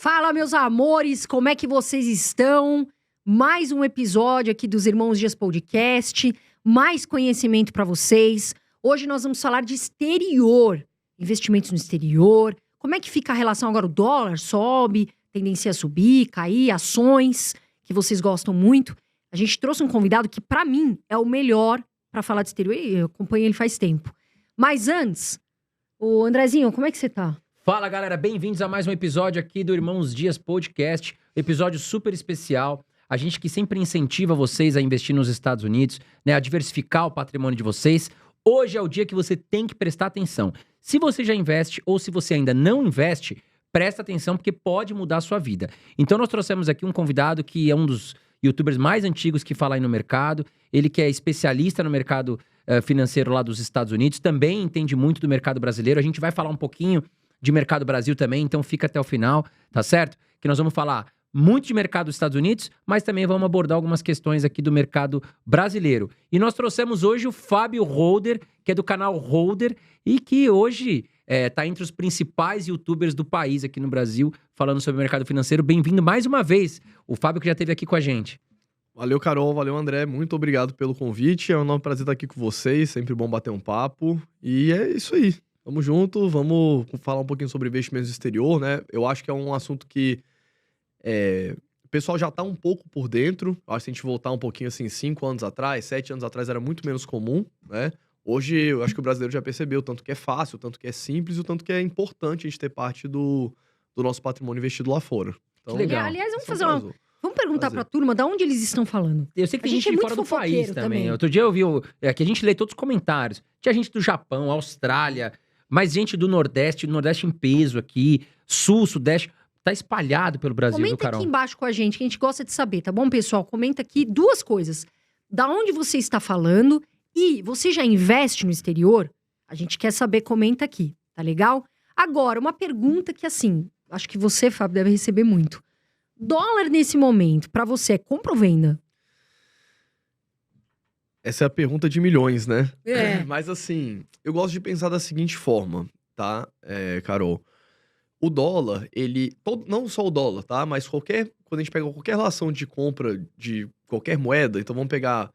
Fala, meus amores, como é que vocês estão? Mais um episódio aqui dos Irmãos Dias Podcast, mais conhecimento para vocês. Hoje nós vamos falar de exterior, investimentos no exterior, como é que fica a relação agora, o dólar sobe, tendência a subir, cair, ações, que vocês gostam muito. A gente trouxe um convidado que, para mim, é o melhor para falar de exterior, e eu acompanho ele faz tempo. Mas antes, o Andrezinho, como é que você tá? Fala, galera, bem-vindos a mais um episódio aqui do Irmãos Dias Podcast, episódio super especial. A gente que sempre incentiva vocês a investir nos Estados Unidos, né, a diversificar o patrimônio de vocês. Hoje é o dia que você tem que prestar atenção. Se você já investe ou se você ainda não investe, presta atenção porque pode mudar a sua vida. Então nós trouxemos aqui um convidado que é um dos youtubers mais antigos que fala aí no mercado. Ele que é especialista no mercado financeiro lá dos Estados Unidos, também entende muito do mercado brasileiro. A gente vai falar um pouquinho de mercado Brasil também, então fica até o final, tá certo? Que nós vamos falar muito de mercado dos Estados Unidos, mas também vamos abordar algumas questões aqui do mercado brasileiro. E nós trouxemos hoje o Fábio Holder, que é do canal Holder, e que hoje tá entre os principais youtubers do país aqui no Brasil, falando sobre o mercado financeiro. Bem-vindo mais uma vez, o Fábio que já esteve aqui com a gente. Valeu, Carol, valeu, André, muito obrigado pelo convite, é um enorme prazer estar aqui com vocês, sempre bom bater um papo, e é isso aí. Tamo junto, vamos falar um pouquinho sobre investimentos no exterior, né? Eu acho que é um assunto que o pessoal já tá um pouco por dentro. Acho que se a gente voltar um pouquinho assim, 5 anos atrás, 7 anos atrás era muito menos comum, né? Hoje eu acho que o brasileiro já percebeu o tanto que é fácil, o tanto que é simples, o tanto que é importante a gente ter parte do nosso patrimônio investido lá fora. Então, legal. Aliás, vamos fazer uma... Vamos perguntar pra turma de onde eles estão falando. Eu sei que tem gente de fora do país também. também. Outro dia eu vi que a gente lê todos os comentários. Tinha gente do Japão, Austrália, mais gente do Nordeste em peso aqui, Sul, Sudeste. Tá espalhado pelo Brasil, viu, Comenta Carol? aqui embaixo com a gente, que a gente gosta de saber, tá bom, pessoal? Comenta aqui duas coisas. Da onde você está falando e você já investe no exterior? A gente quer saber, comenta aqui, tá legal? Agora, uma pergunta que, assim, acho que você, Fábio, deve receber muito. Dólar nesse momento, pra você, é compra ou venda? Essa é a pergunta de milhões, né? É. Mas assim, eu gosto de pensar da seguinte forma, tá, Carol? O dólar, não só o dólar, tá? Mas quando a gente pega qualquer relação de compra de qualquer moeda, então vamos pegar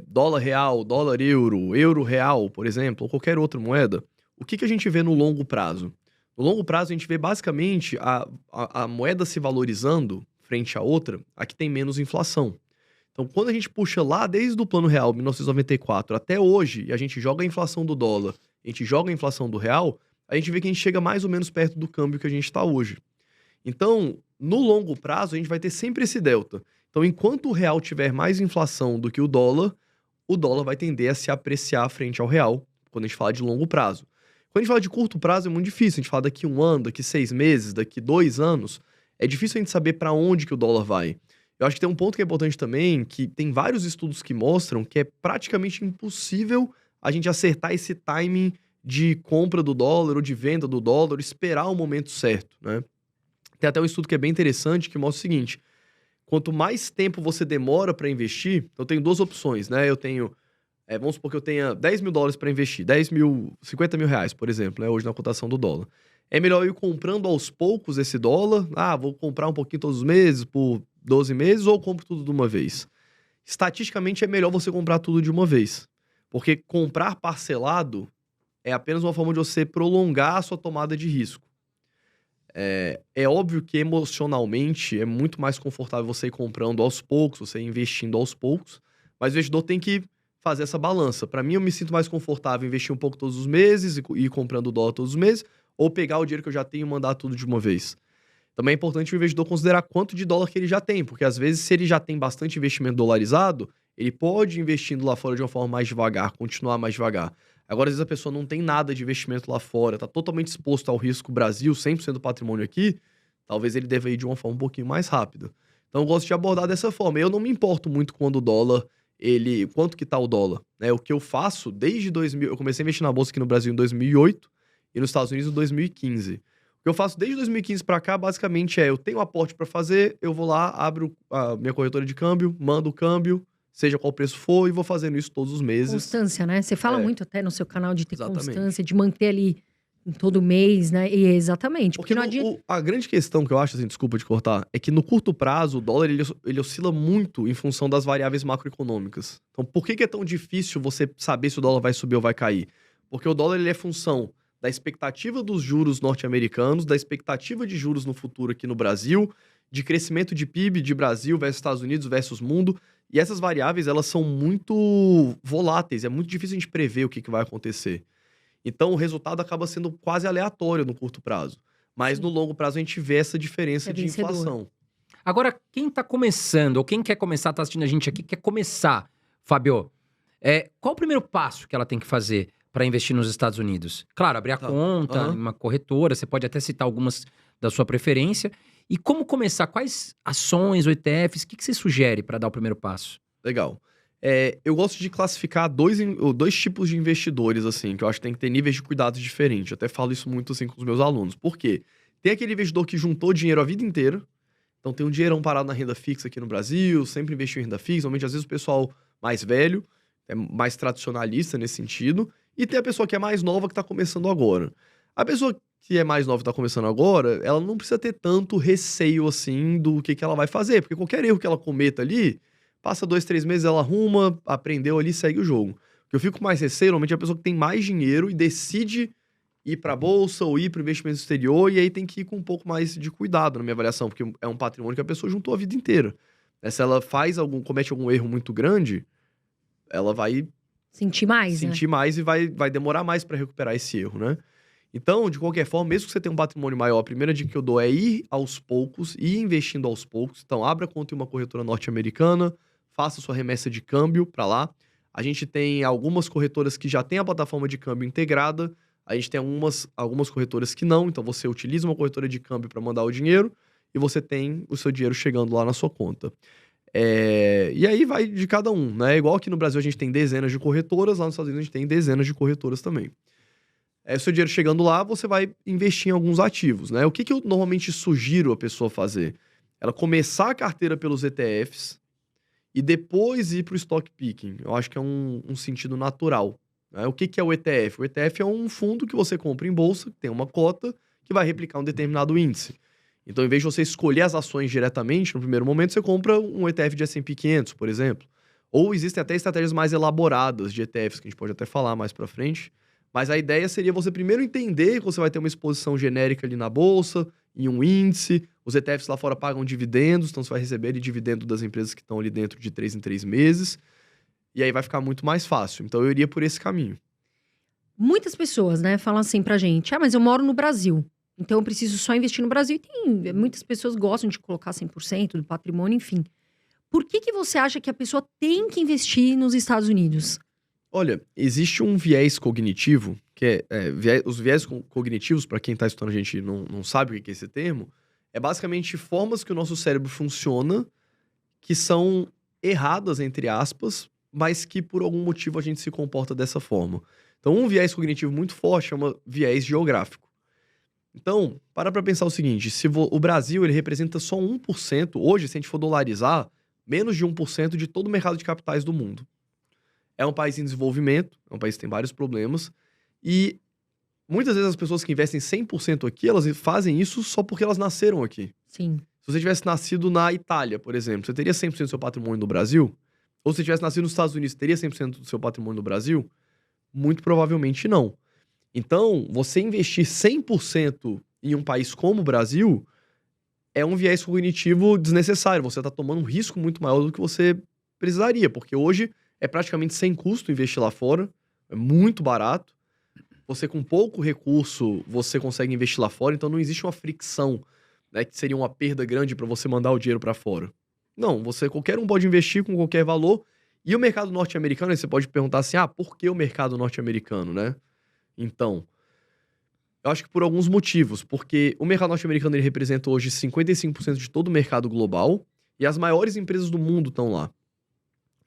dólar real, dólar euro, euro real, por exemplo, ou qualquer outra moeda, o que a gente vê no longo prazo? No longo prazo, a gente vê basicamente a moeda se valorizando frente à outra, a que tem menos inflação. Então, quando a gente puxa lá desde o Plano Real, 1994, até hoje, e a gente joga a inflação do dólar, a gente joga a inflação do real, a gente vê que a gente chega mais ou menos perto do câmbio que a gente está hoje. Então, no longo prazo, a gente vai ter sempre esse delta. Então, enquanto o real tiver mais inflação do que o dólar vai tender a se apreciar frente ao real, quando a gente fala de longo prazo. Quando a gente fala de curto prazo, é muito difícil. A gente fala daqui 1 ano, daqui 6 meses, daqui 2 anos. É difícil a gente saber para onde que o dólar vai. Eu acho que tem um ponto que é importante também, que tem vários estudos que mostram que é praticamente impossível a gente acertar esse timing de compra do dólar ou de venda do dólar, esperar o momento certo, né? Tem até um estudo que é bem interessante que mostra o seguinte: quanto mais tempo você demora para investir, eu tenho 2 opções, né? Eu tenho, vamos supor que eu tenha 10 mil dólares para investir, 50 mil reais, por exemplo, né? Hoje na cotação do dólar. É melhor eu ir comprando aos poucos esse dólar, vou comprar um pouquinho todos os meses, por 12 meses, ou eu compro tudo de uma vez? Estatisticamente é melhor você comprar tudo de uma vez, porque comprar parcelado é apenas uma forma de você prolongar a sua tomada de risco. É óbvio que emocionalmente é muito mais confortável você ir comprando aos poucos, você ir investindo aos poucos, mas o investidor tem que fazer essa balança. Para mim, eu me sinto mais confortável em investir um pouco todos os meses e ir comprando dólar todos os meses, ou pegar o dinheiro que eu já tenho e mandar tudo de uma vez. Também é importante o investidor considerar quanto de dólar que ele já tem, porque às vezes, se ele já tem bastante investimento dolarizado, ele pode ir investindo lá fora de uma forma mais devagar, continuar mais devagar. Agora, às vezes a pessoa não tem nada de investimento lá fora, tá totalmente exposto ao risco Brasil, 100% do patrimônio aqui, talvez ele deva ir de uma forma um pouquinho mais rápida. Então eu gosto de abordar dessa forma. Eu não me importo muito quando o dólar, quanto que tá o dólar, né? O que eu faço desde 2000, eu comecei a investir na bolsa aqui no Brasil em 2008 e nos Estados Unidos em 2015. O que eu faço desde 2015 para cá, basicamente eu tenho um aporte para fazer, eu vou lá, abro a minha corretora de câmbio, mando o câmbio, seja qual preço for, e vou fazendo isso todos os meses. Constância, né? Você fala muito até no seu canal de ter Exatamente. constância, de manter ali todo mês, né? E exatamente. Porque Não adianta. a grande questão que eu acho, assim, desculpa te cortar, é que no curto prazo o dólar ele oscila muito em função das variáveis macroeconômicas. Então, por que é tão difícil você saber se o dólar vai subir ou vai cair? Porque o dólar ele é função da expectativa dos juros norte-americanos, da expectativa de juros no futuro aqui no Brasil, de crescimento de PIB de Brasil versus Estados Unidos versus mundo. E essas variáveis, elas são muito voláteis, é muito difícil a gente prever o que vai acontecer. Então, o resultado acaba sendo quase aleatório no curto prazo. Mas no longo prazo a gente vê essa diferença de vencedor. inflação. Agora, quem tá começando, ou quem quer começar, tá assistindo a gente aqui, quer começar, Fábio, qual o primeiro passo que ela tem que fazer para investir nos Estados Unidos? Claro, abrir a conta em uma corretora, você pode até citar algumas da sua preferência. E como começar? Quais ações ou ETFs? O que você sugere para dar o primeiro passo? Legal. Eu gosto de classificar dois tipos de investidores, assim, que eu acho que tem que ter níveis de cuidados diferentes. Eu até falo isso muito, assim, com os meus alunos. Por quê? Tem aquele investidor que juntou dinheiro a vida inteira. Então, tem um dinheirão parado na renda fixa aqui no Brasil, sempre investiu em renda fixa. Normalmente, às vezes, o pessoal mais velho, é mais tradicionalista nesse sentido. E tem a pessoa que é mais nova, que tá começando agora. A pessoa que é mais nova e tá começando agora, ela não precisa ter tanto receio, assim, do que ela vai fazer. Porque qualquer erro que ela cometa ali, passa 2, 3 meses, ela arruma, aprendeu ali, segue o jogo. O que eu fico mais receio, normalmente, é a pessoa que tem mais dinheiro e decide ir pra bolsa ou ir pro investimento exterior, e aí tem que ir com um pouco mais de cuidado na minha avaliação, porque é um patrimônio que a pessoa juntou a vida inteira. Se ela comete algum erro muito grande, ela vai sentir mais e vai demorar mais para recuperar esse erro, né? Então, de qualquer forma, mesmo que você tenha um patrimônio maior, a primeira dica que eu dou é ir aos poucos, ir investindo aos poucos. Então, abra conta em uma corretora norte-americana, faça sua remessa de câmbio para lá. A gente tem algumas corretoras que já têm a plataforma de câmbio integrada, a gente tem algumas corretoras que não, então você utiliza uma corretora de câmbio para mandar o dinheiro e você tem o seu dinheiro chegando lá na sua conta. E aí vai de cada um, né? Igual aqui no Brasil a gente tem dezenas de corretoras, lá nos Estados Unidos a gente tem dezenas de corretoras também. O seu dinheiro chegando lá, você vai investir em alguns ativos, né? O que eu normalmente sugiro a pessoa fazer? Ela começar a carteira pelos ETFs e depois ir para o stock picking. Eu acho que é um sentido natural. Né? O que é o ETF? O ETF é um fundo que você compra em bolsa, que tem uma cota, que vai replicar um determinado índice. Então, em vez de você escolher as ações diretamente, no primeiro momento, você compra um ETF de S&P 500, por exemplo. Ou existem até estratégias mais elaboradas de ETFs, que a gente pode até falar mais para frente. Mas a ideia seria você primeiro entender que você vai ter uma exposição genérica ali na bolsa, em um índice. Os ETFs lá fora pagam dividendos, então você vai receber dividendo das empresas que estão ali dentro de 3 em 3 meses. E aí vai ficar muito mais fácil. Então eu iria por esse caminho. Muitas pessoas, né, falam assim pra gente: mas eu moro no Brasil, então eu preciso só investir no Brasil. E muitas pessoas gostam de colocar 100% do patrimônio, enfim. Por que você acha que a pessoa tem que investir nos Estados Unidos? Olha, existe um viés cognitivo, que os viés cognitivos, para quem está estudando a gente não sabe o que é esse termo, é basicamente formas que o nosso cérebro funciona que são erradas, entre aspas, mas que por algum motivo a gente se comporta dessa forma. Então, um viés cognitivo muito forte chama viés geográfico. Então, para pensar o seguinte, se o Brasil ele representa só 1%, hoje, se a gente for dolarizar, menos de 1% de todo o mercado de capitais do mundo. É um país em desenvolvimento, é um país que tem vários problemas, e muitas vezes as pessoas que investem 100% aqui, elas fazem isso só porque elas nasceram aqui. Sim. Se você tivesse nascido na Itália, por exemplo, você teria 100% do seu patrimônio no Brasil? Ou se você tivesse nascido nos Estados Unidos, teria 100% do seu patrimônio no Brasil? Muito provavelmente não. Então, você investir 100% em um país como o Brasil é um viés cognitivo desnecessário. Você está tomando um risco muito maior do que você precisaria, porque hoje é praticamente sem custo investir lá fora, é muito barato. Você com pouco recurso, você consegue investir lá fora, então não existe uma fricção, né, que seria uma perda grande para você mandar o dinheiro para fora. Não, qualquer um pode investir com qualquer valor. E o mercado norte-americano, aí você pode perguntar assim, por que o mercado norte-americano, né? Então, eu acho que por alguns motivos, porque o mercado norte-americano ele representa hoje 55% de todo o mercado global e as maiores empresas do mundo estão lá.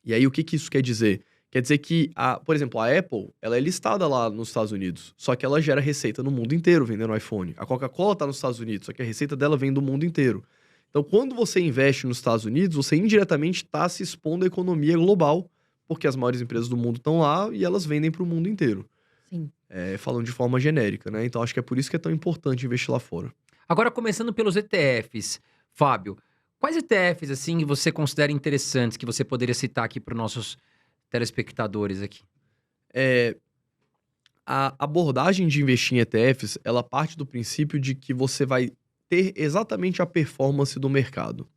E aí, o que isso quer dizer? Quer dizer que, por exemplo, a Apple, ela é listada lá nos Estados Unidos, só que ela gera receita no mundo inteiro vendendo iPhone. A Coca-Cola está nos Estados Unidos, só que a receita dela vem do mundo inteiro. Então, quando você investe nos Estados Unidos, você indiretamente está se expondo à economia global, porque as maiores empresas do mundo estão lá e elas vendem para o mundo inteiro. Sim. Falando de forma genérica, né? Então, acho que é por isso que é tão importante investir lá fora. Agora, começando pelos ETFs, Fábio, quais ETFs, assim, que você considera interessantes, que você poderia citar aqui para os nossos telespectadores aqui? A abordagem de investir em ETFs, ela parte do princípio de que você vai ter exatamente a performance do mercado.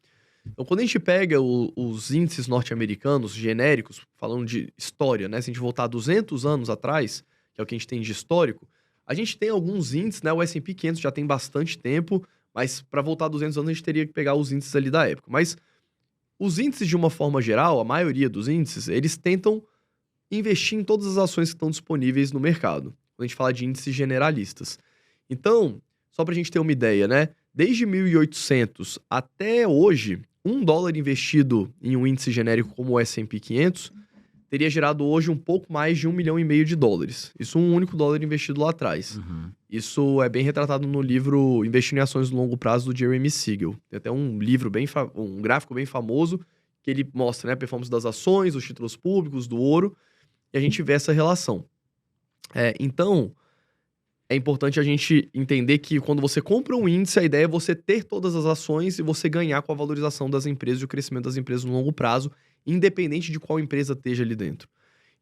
Então, quando a gente pega os índices norte-americanos genéricos, falando de história, né? Se a gente voltar 200 anos atrás, que é o que a gente tem de histórico, a gente tem alguns índices, né? O S&P 500 já tem bastante tempo, mas para voltar 200 anos a gente teria que pegar os índices ali da época. Mas os índices, de uma forma geral, a maioria dos índices, eles tentam investir em todas as ações que estão disponíveis no mercado, quando a gente fala de índices generalistas. Então, só para a gente ter uma ideia, né? Desde 1800 até hoje, $1 investido em um índice genérico como o S&P 500 teria gerado hoje um pouco mais de $1,5 milhão. Isso um único dólar investido lá atrás. Uhum. Isso é bem retratado no livro Investindo em Ações no Longo Prazo, do Jeremy Siegel. Tem até um livro um gráfico bem famoso, que ele mostra, né, a performance das ações, os títulos públicos, do ouro, e a gente vê essa relação. Então, é importante a gente entender que quando você compra um índice, a ideia é você ter todas as ações e você ganhar com a valorização das empresas e o crescimento das empresas no longo prazo, independente de qual empresa esteja ali dentro.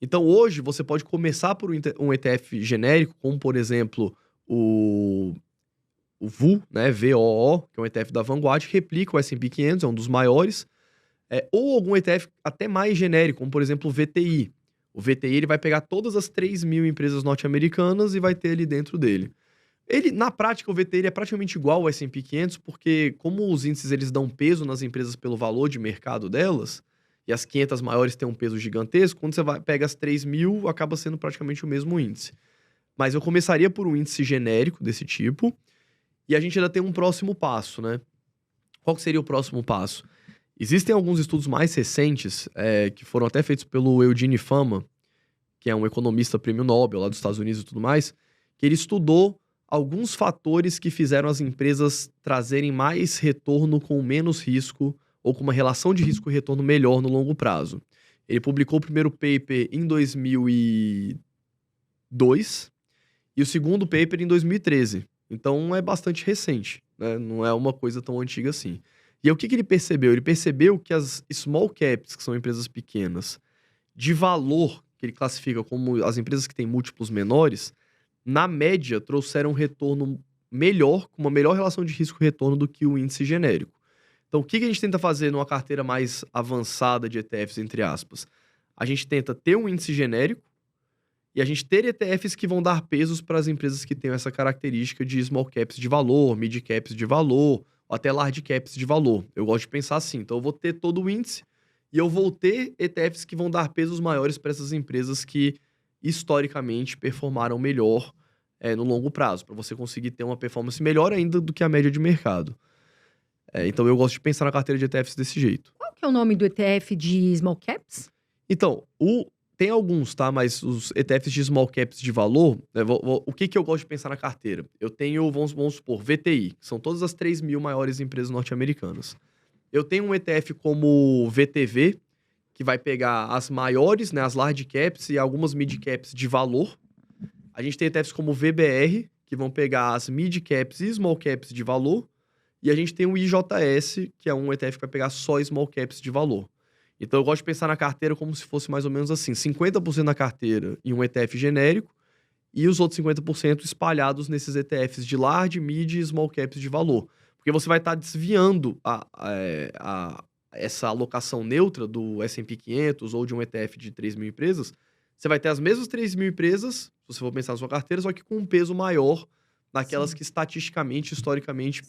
Então, hoje, você pode começar por um ETF genérico, como, por exemplo, o VOO, né, VOO, que é um ETF da Vanguard, que replica o S&P 500, é um dos maiores, ou algum ETF até mais genérico, como, por exemplo, o VTI. O VTI ele vai pegar todas as 3.000 empresas norte-americanas e vai ter ali dentro dele. Na prática, o VTI ele é praticamente igual ao S&P 500, porque como os índices eles dão peso nas empresas pelo valor de mercado delas, e as 500 maiores têm um peso gigantesco, quando você pega as 3.000, acaba sendo praticamente o mesmo índice. Mas eu começaria por um índice genérico desse tipo, e a gente ainda tem um próximo passo, né? Qual que seria o próximo passo? Existem alguns estudos mais recentes, que foram até feitos pelo Eugene Fama, que é um economista prêmio Nobel lá dos Estados Unidos e tudo mais, que ele estudou alguns fatores que fizeram as empresas trazerem mais retorno com menos risco, ou com uma relação de risco e retorno melhor no longo prazo. Ele publicou o primeiro paper em 2002 e o segundo paper em 2013. Então é bastante recente, né? Não é uma coisa tão antiga assim. E aí, o que ele percebeu? Ele percebeu que as small caps, que são empresas pequenas, de valor, que ele classifica como as empresas que têm múltiplos menores, na média, trouxeram um retorno melhor, com uma melhor relação de risco-retorno do que o índice genérico. Então, o que a gente tenta fazer numa carteira mais avançada de ETFs, entre aspas? A gente tenta ter um índice genérico e a gente ter ETFs que vão dar pesos para as empresas que têm essa característica de small caps de valor, mid caps de valor, ou até large caps de valor. Eu gosto de pensar assim. Então, eu vou ter todo o índice e eu vou ter ETFs que vão dar pesos maiores para essas empresas que, historicamente, performaram melhor no longo prazo, para você conseguir ter uma performance melhor ainda do que a média de mercado. Então, eu gosto de pensar na carteira de ETFs desse jeito. Qual que é o nome do ETF de small caps? Então, tem alguns, tá? Mas os ETFs de small caps de valor, o que eu gosto de pensar na carteira? Eu tenho, vamos supor, VTI, que são todas as 3.000 maiores empresas norte-americanas. Eu tenho um ETF como VTV, que vai pegar as maiores, né, as large caps e algumas mid caps de valor. A gente tem ETFs como VBR, que vão pegar as mid caps e small caps de valor. E a gente tem o IJS, que é um ETF que vai pegar só small caps de valor. Então, eu gosto de pensar na carteira como se fosse mais ou menos assim: 50% na carteira em um ETF genérico e os outros 50% espalhados nesses ETFs de large, mid e small caps de valor. Porque você vai estar desviando essa alocação neutra do S&P 500 ou de um ETF de 3.000 empresas. Você vai ter as mesmas 3.000 empresas, se você for pensar na sua carteira, só que com um peso maior naquelas que estatisticamente, historicamente,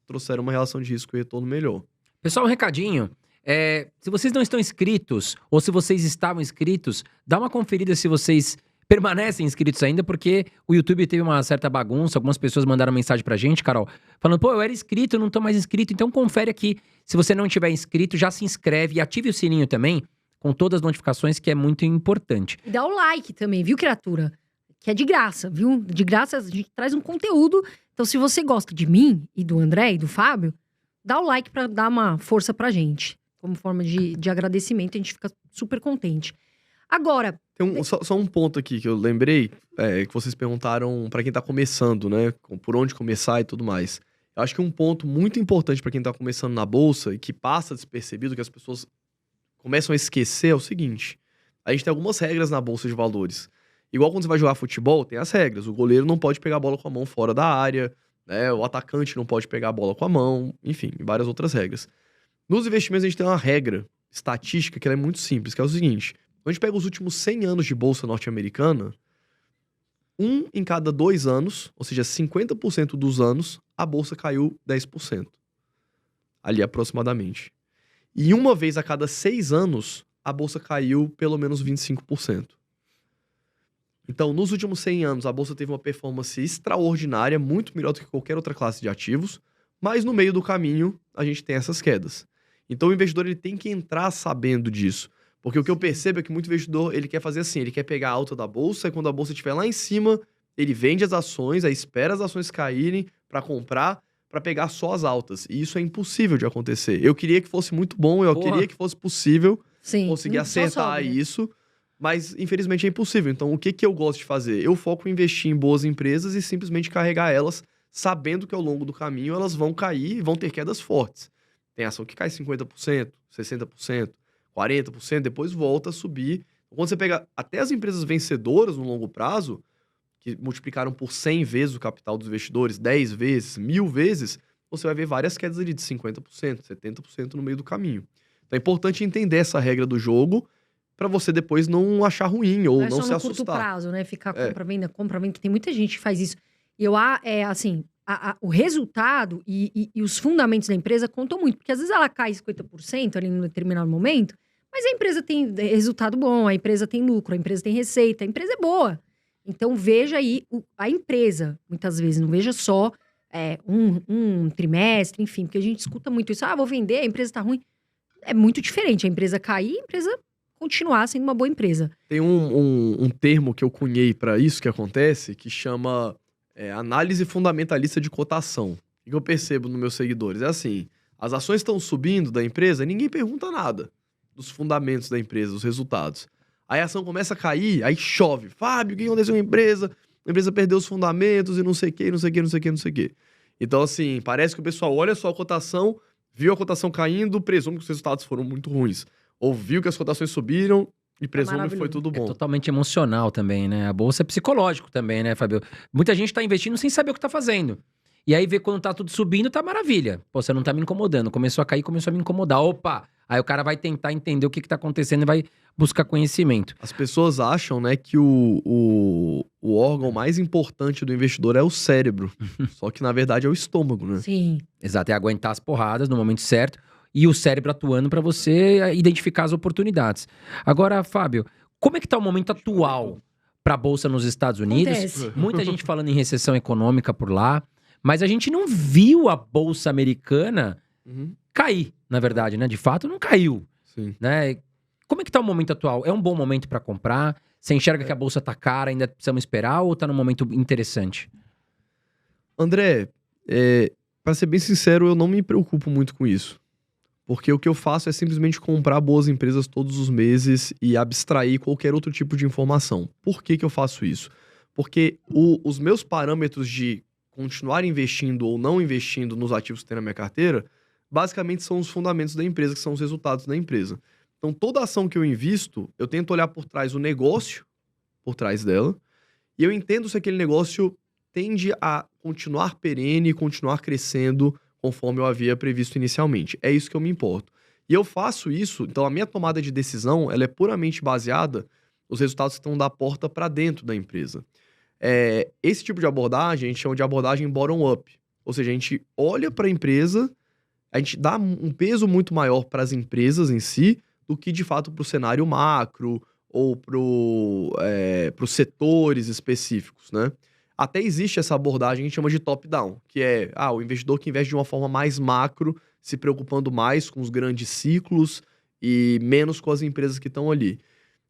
trouxeram uma relação de risco e retorno melhor. Pessoal, um recadinho. Se vocês não estão inscritos, ou se vocês estavam inscritos, dá uma conferida se vocês permanecem inscritos ainda, porque o YouTube teve uma certa bagunça. Algumas pessoas mandaram mensagem pra gente, Carol, falando: pô, eu era inscrito, não tô mais inscrito. Então confere aqui. Se você não tiver inscrito, já se inscreve e ative o sininho também, com todas as notificações, que é muito importante. E dá o like também, viu, criatura? Que é de graça, viu? De graça a gente traz um conteúdo. Então, se você gosta de mim e do André e do Fábio, dá o like pra dar uma força pra gente. Como forma de agradecimento, a gente fica super contente. Agora, Tem só um ponto aqui que eu lembrei, que vocês perguntaram pra quem tá começando, né? Por onde começar e tudo mais. Eu acho que um ponto muito importante pra quem tá começando na bolsa e que passa despercebido, que as pessoas começam a esquecer, é o seguinte. A gente tem algumas regras na bolsa de valores. Igual quando você vai jogar futebol, tem as regras. O goleiro não pode pegar a bola com a mão fora da área, né? O atacante não pode pegar a bola com a mão, enfim, várias outras regras. Nos investimentos a gente tem uma regra estatística que ela é muito simples, que é o seguinte. Quando a gente pega os últimos 100 anos de bolsa norte-americana, 1 em cada 2 anos, ou seja, 50% dos anos, a bolsa caiu 10%. Ali aproximadamente. E uma vez a cada 6 anos, a bolsa caiu pelo menos 25%. Então, nos últimos 100 anos, a bolsa teve uma performance extraordinária, muito melhor do que qualquer outra classe de ativos, mas no meio do caminho, a gente tem essas quedas. Então, o investidor ele tem que entrar sabendo disso. Porque o que eu percebo é que muito investidor, ele quer fazer assim, ele quer pegar a alta da bolsa, e quando a bolsa estiver lá em cima, ele vende as ações, aí espera as ações caírem para comprar, para pegar só as altas. E isso é impossível de acontecer. Eu queria que fosse muito bom, eu queria que fosse possível conseguir acertar isso, mas infelizmente é impossível. Então, o que eu gosto de fazer? Eu foco em investir em boas empresas e simplesmente carregar elas, sabendo que ao longo do caminho elas vão cair e vão ter quedas fortes. Tem ação que cai 50%, 60%, 40%, depois volta a subir. Quando você pega até as empresas vencedoras no longo prazo, que multiplicaram por 100 vezes o capital dos investidores, 10 vezes, 1000 vezes, você vai ver várias quedas ali de 50%, 70% no meio do caminho. Então é importante entender essa regra do jogo para você depois não achar ruim ou não se assustar. Não é só no curto prazo, né? Ficar compra, venda. Tem muita gente que faz isso. E assim, o resultado e os fundamentos da empresa contam muito. Porque às vezes ela cai 50% ali num determinado momento, mas a empresa tem resultado bom, a empresa tem lucro, a empresa tem receita, a empresa é boa. Então veja aí a empresa, muitas vezes. Não veja só um trimestre, enfim. Porque a gente escuta muito isso. Vou vender, a empresa tá ruim. É muito diferente a empresa cair, a empresa continuar sendo uma boa empresa. Tem um termo que eu cunhei para isso que acontece, que chama análise fundamentalista de cotação. O que eu percebo nos meus seguidores? É assim, as ações estão subindo da empresa, ninguém pergunta nada dos fundamentos da empresa, dos resultados. Aí a ação começa a cair, aí chove. Fábio, o que aconteceu com a empresa? A empresa perdeu os fundamentos e não sei o que, não sei o que, não sei o que, não sei o que. Então, assim, parece que o pessoal olha só a cotação, viu a cotação caindo, presume que os resultados foram muito ruins. Ou viu que as cotações subiram e presume que foi tudo bom. É totalmente emocional também, né? A bolsa é psicológico também, né, Fábio? Muita gente tá investindo sem saber o que tá fazendo. E aí vê quando tá tudo subindo, tá maravilha. Pô, você não tá me incomodando. Começou a cair, começou a me incomodar. Opa! Aí o cara vai tentar entender o que tá acontecendo e vai buscar conhecimento. As pessoas acham, né, que o órgão mais importante do investidor é o cérebro. Só que, na verdade, é o estômago, né? Sim. Exato, é aguentar as porradas no momento certo e o cérebro atuando para você identificar as oportunidades. Agora, Fábio, como é que tá o momento atual para a Bolsa nos Estados Unidos? Acontece. Muita gente falando em recessão econômica por lá, mas a gente não viu a Bolsa americana cair, na verdade, né? De fato, não caiu. Sim. Né? Como é que tá o momento atual? É um bom momento para comprar? Você enxerga que a Bolsa tá cara, ainda precisamos esperar ou tá num momento interessante? André, para ser bem sincero, eu não me preocupo muito com isso. Porque o que eu faço é simplesmente comprar boas empresas todos os meses e abstrair qualquer outro tipo de informação. Por que eu faço isso? Porque os meus parâmetros de continuar investindo ou não investindo nos ativos que tem na minha carteira, basicamente são os fundamentos da empresa, que são os resultados da empresa. Então, toda ação que eu invisto, eu tento olhar por trás o negócio, por trás dela, e eu entendo se aquele negócio tende a continuar perene e continuar crescendo conforme eu havia previsto inicialmente. É isso que eu me importo. E eu faço isso, então a minha tomada de decisão, ela é puramente baseada nos resultados que estão da porta para dentro da empresa. Esse tipo de abordagem, a gente chama de abordagem bottom-up. Ou seja, a gente olha para a empresa, a gente dá um peso muito maior para as empresas em si, do que de fato para o cenário macro ou para os setores específicos, né? Até existe essa abordagem que a gente chama de top-down, que é o investidor que investe de uma forma mais macro, se preocupando mais com os grandes ciclos e menos com as empresas que estão ali.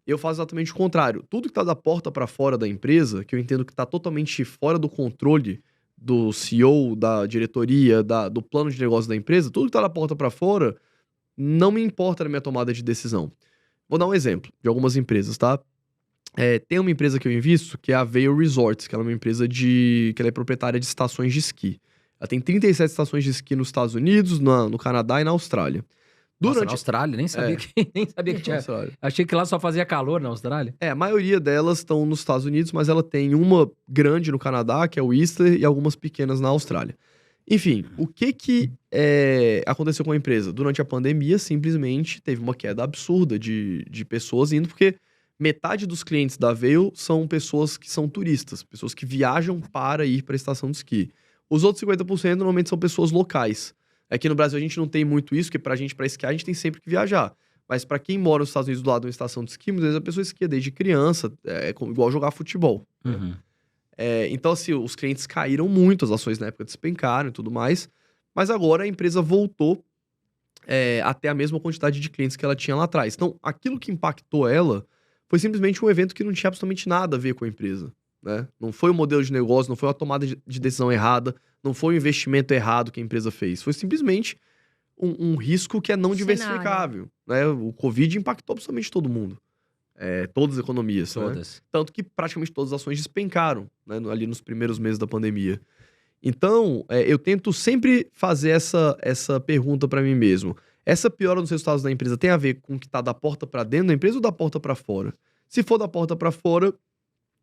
Eu faço exatamente o contrário. Tudo que está da porta para fora da empresa, que eu entendo que está totalmente fora do controle do CEO, da diretoria, do plano de negócio da empresa, tudo que está da porta para fora não me importa na minha tomada de decisão. Vou dar um exemplo de algumas empresas, tá? Tem uma empresa que eu invisto, que é a Vail Resorts, que ela é uma empresa que ela é proprietária de estações de esqui. Ela tem 37 estações de esqui nos Estados Unidos, no Canadá e na Austrália. Nossa, na Austrália, nem sabia que tinha. Austrália. Achei que lá só fazia calor na Austrália. A maioria delas estão nos Estados Unidos, mas ela tem uma grande no Canadá, que é o Whistler, e algumas pequenas na Austrália. Enfim, o que aconteceu com a empresa? Durante a pandemia, simplesmente teve uma queda absurda de pessoas indo, porque metade dos clientes da Vail são pessoas que são turistas, pessoas que viajam para ir para a estação de esqui. Os outros 50% normalmente são pessoas locais. Aqui no Brasil a gente não tem muito isso, porque pra gente, pra esquiar, a gente tem sempre que viajar. Mas pra quem mora nos Estados Unidos do lado de uma estação de esqui, muitas vezes a pessoa esquia desde criança, igual jogar futebol. Uhum. Então, assim, os clientes caíram muito, as ações na época despencaram e tudo mais. Mas agora a empresa voltou a ter a mesma quantidade de clientes que ela tinha lá atrás. Então, aquilo que impactou ela foi simplesmente um evento que não tinha absolutamente nada a ver com a empresa. Né? Não foi o modelo de negócio, não foi a tomada de decisão errada, não foi o investimento errado que a empresa fez. Foi simplesmente um risco que é não diversificável. Né? O Covid impactou absolutamente todo mundo. Todas as economias. Todas. Né? Tanto que praticamente todas as ações despencaram, né? Ali nos primeiros meses da pandemia. Então, eu tento sempre fazer essa pergunta para mim mesmo. Essa piora nos resultados da empresa tem a ver com o que está da porta para dentro da empresa ou da porta para fora? Se for da porta para fora,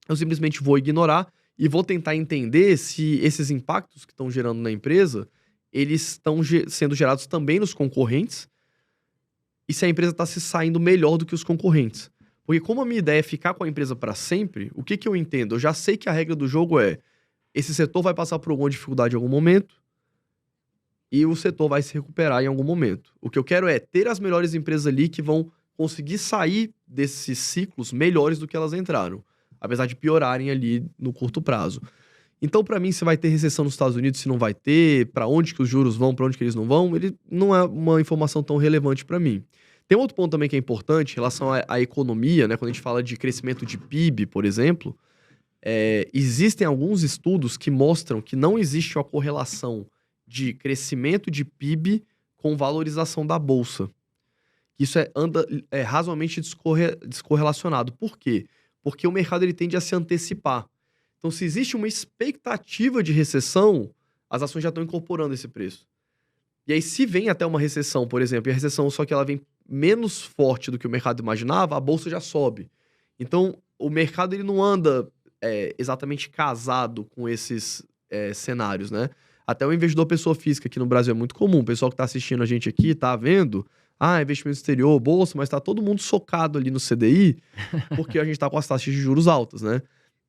eu simplesmente vou ignorar e vou tentar entender se esses impactos que estão gerando na empresa, eles estão sendo gerados também nos concorrentes e se a empresa está se saindo melhor do que os concorrentes. Porque como a minha ideia é ficar com a empresa para sempre, o que eu entendo? Eu já sei que a regra do jogo esse setor vai passar por alguma dificuldade em algum momento e o setor vai se recuperar em algum momento. O que eu quero é ter as melhores empresas ali que vão conseguir sair desses ciclos melhores do que elas entraram. Apesar de piorarem ali no curto prazo. Então, para mim, se vai ter recessão nos Estados Unidos, se não vai ter, para onde que os juros vão, para onde que eles não vão, ele não é uma informação tão relevante para mim. Tem outro ponto também que é importante, em relação à economia, né? Quando a gente fala de crescimento de PIB, por exemplo, existem alguns estudos que mostram que não existe uma correlação de crescimento de PIB com valorização da Bolsa. Isso anda razoavelmente descorrelacionado. Por quê? Porque o mercado ele tende a se antecipar. Então, se existe uma expectativa de recessão, as ações já estão incorporando esse preço. E aí, se vem até uma recessão, por exemplo, e a recessão só que ela vem menos forte do que o mercado imaginava, a bolsa já sobe. Então, o mercado ele não anda exatamente casado com esses cenários, né? Até o investidor pessoa física aqui no Brasil é muito comum. O pessoal que está assistindo a gente aqui, tá vendo... investimento exterior, bolsa, mas tá todo mundo socado ali no CDI, porque a gente tá com as taxas de juros altas, né?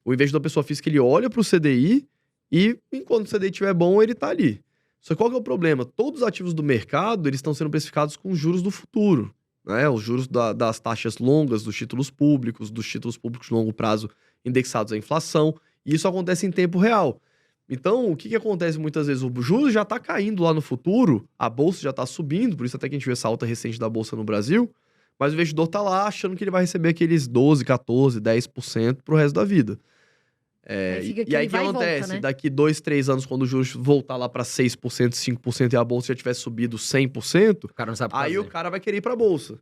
O investidor pessoa física, ele olha pro CDI e, enquanto o CDI estiver bom, ele tá ali. Só que qual que é o problema? Todos os ativos do mercado, eles estão sendo precificados com os juros do futuro, né? Os juros das taxas longas dos títulos públicos de longo prazo indexados à inflação, e isso acontece em tempo real. Então, o que acontece muitas vezes? O juros já está caindo lá no futuro, a bolsa já está subindo, por isso até que a gente vê essa alta recente da bolsa no Brasil, mas o investidor está lá achando que ele vai receber aqueles 12%, 14%, 10% pro resto da vida. E aí o que acontece? Volta, né? Daqui 2, 3 anos, quando o juros voltar lá para 6%, 5% e a bolsa já tiver subido 100%, o cara não sabe aí o cara vai querer ir para a bolsa.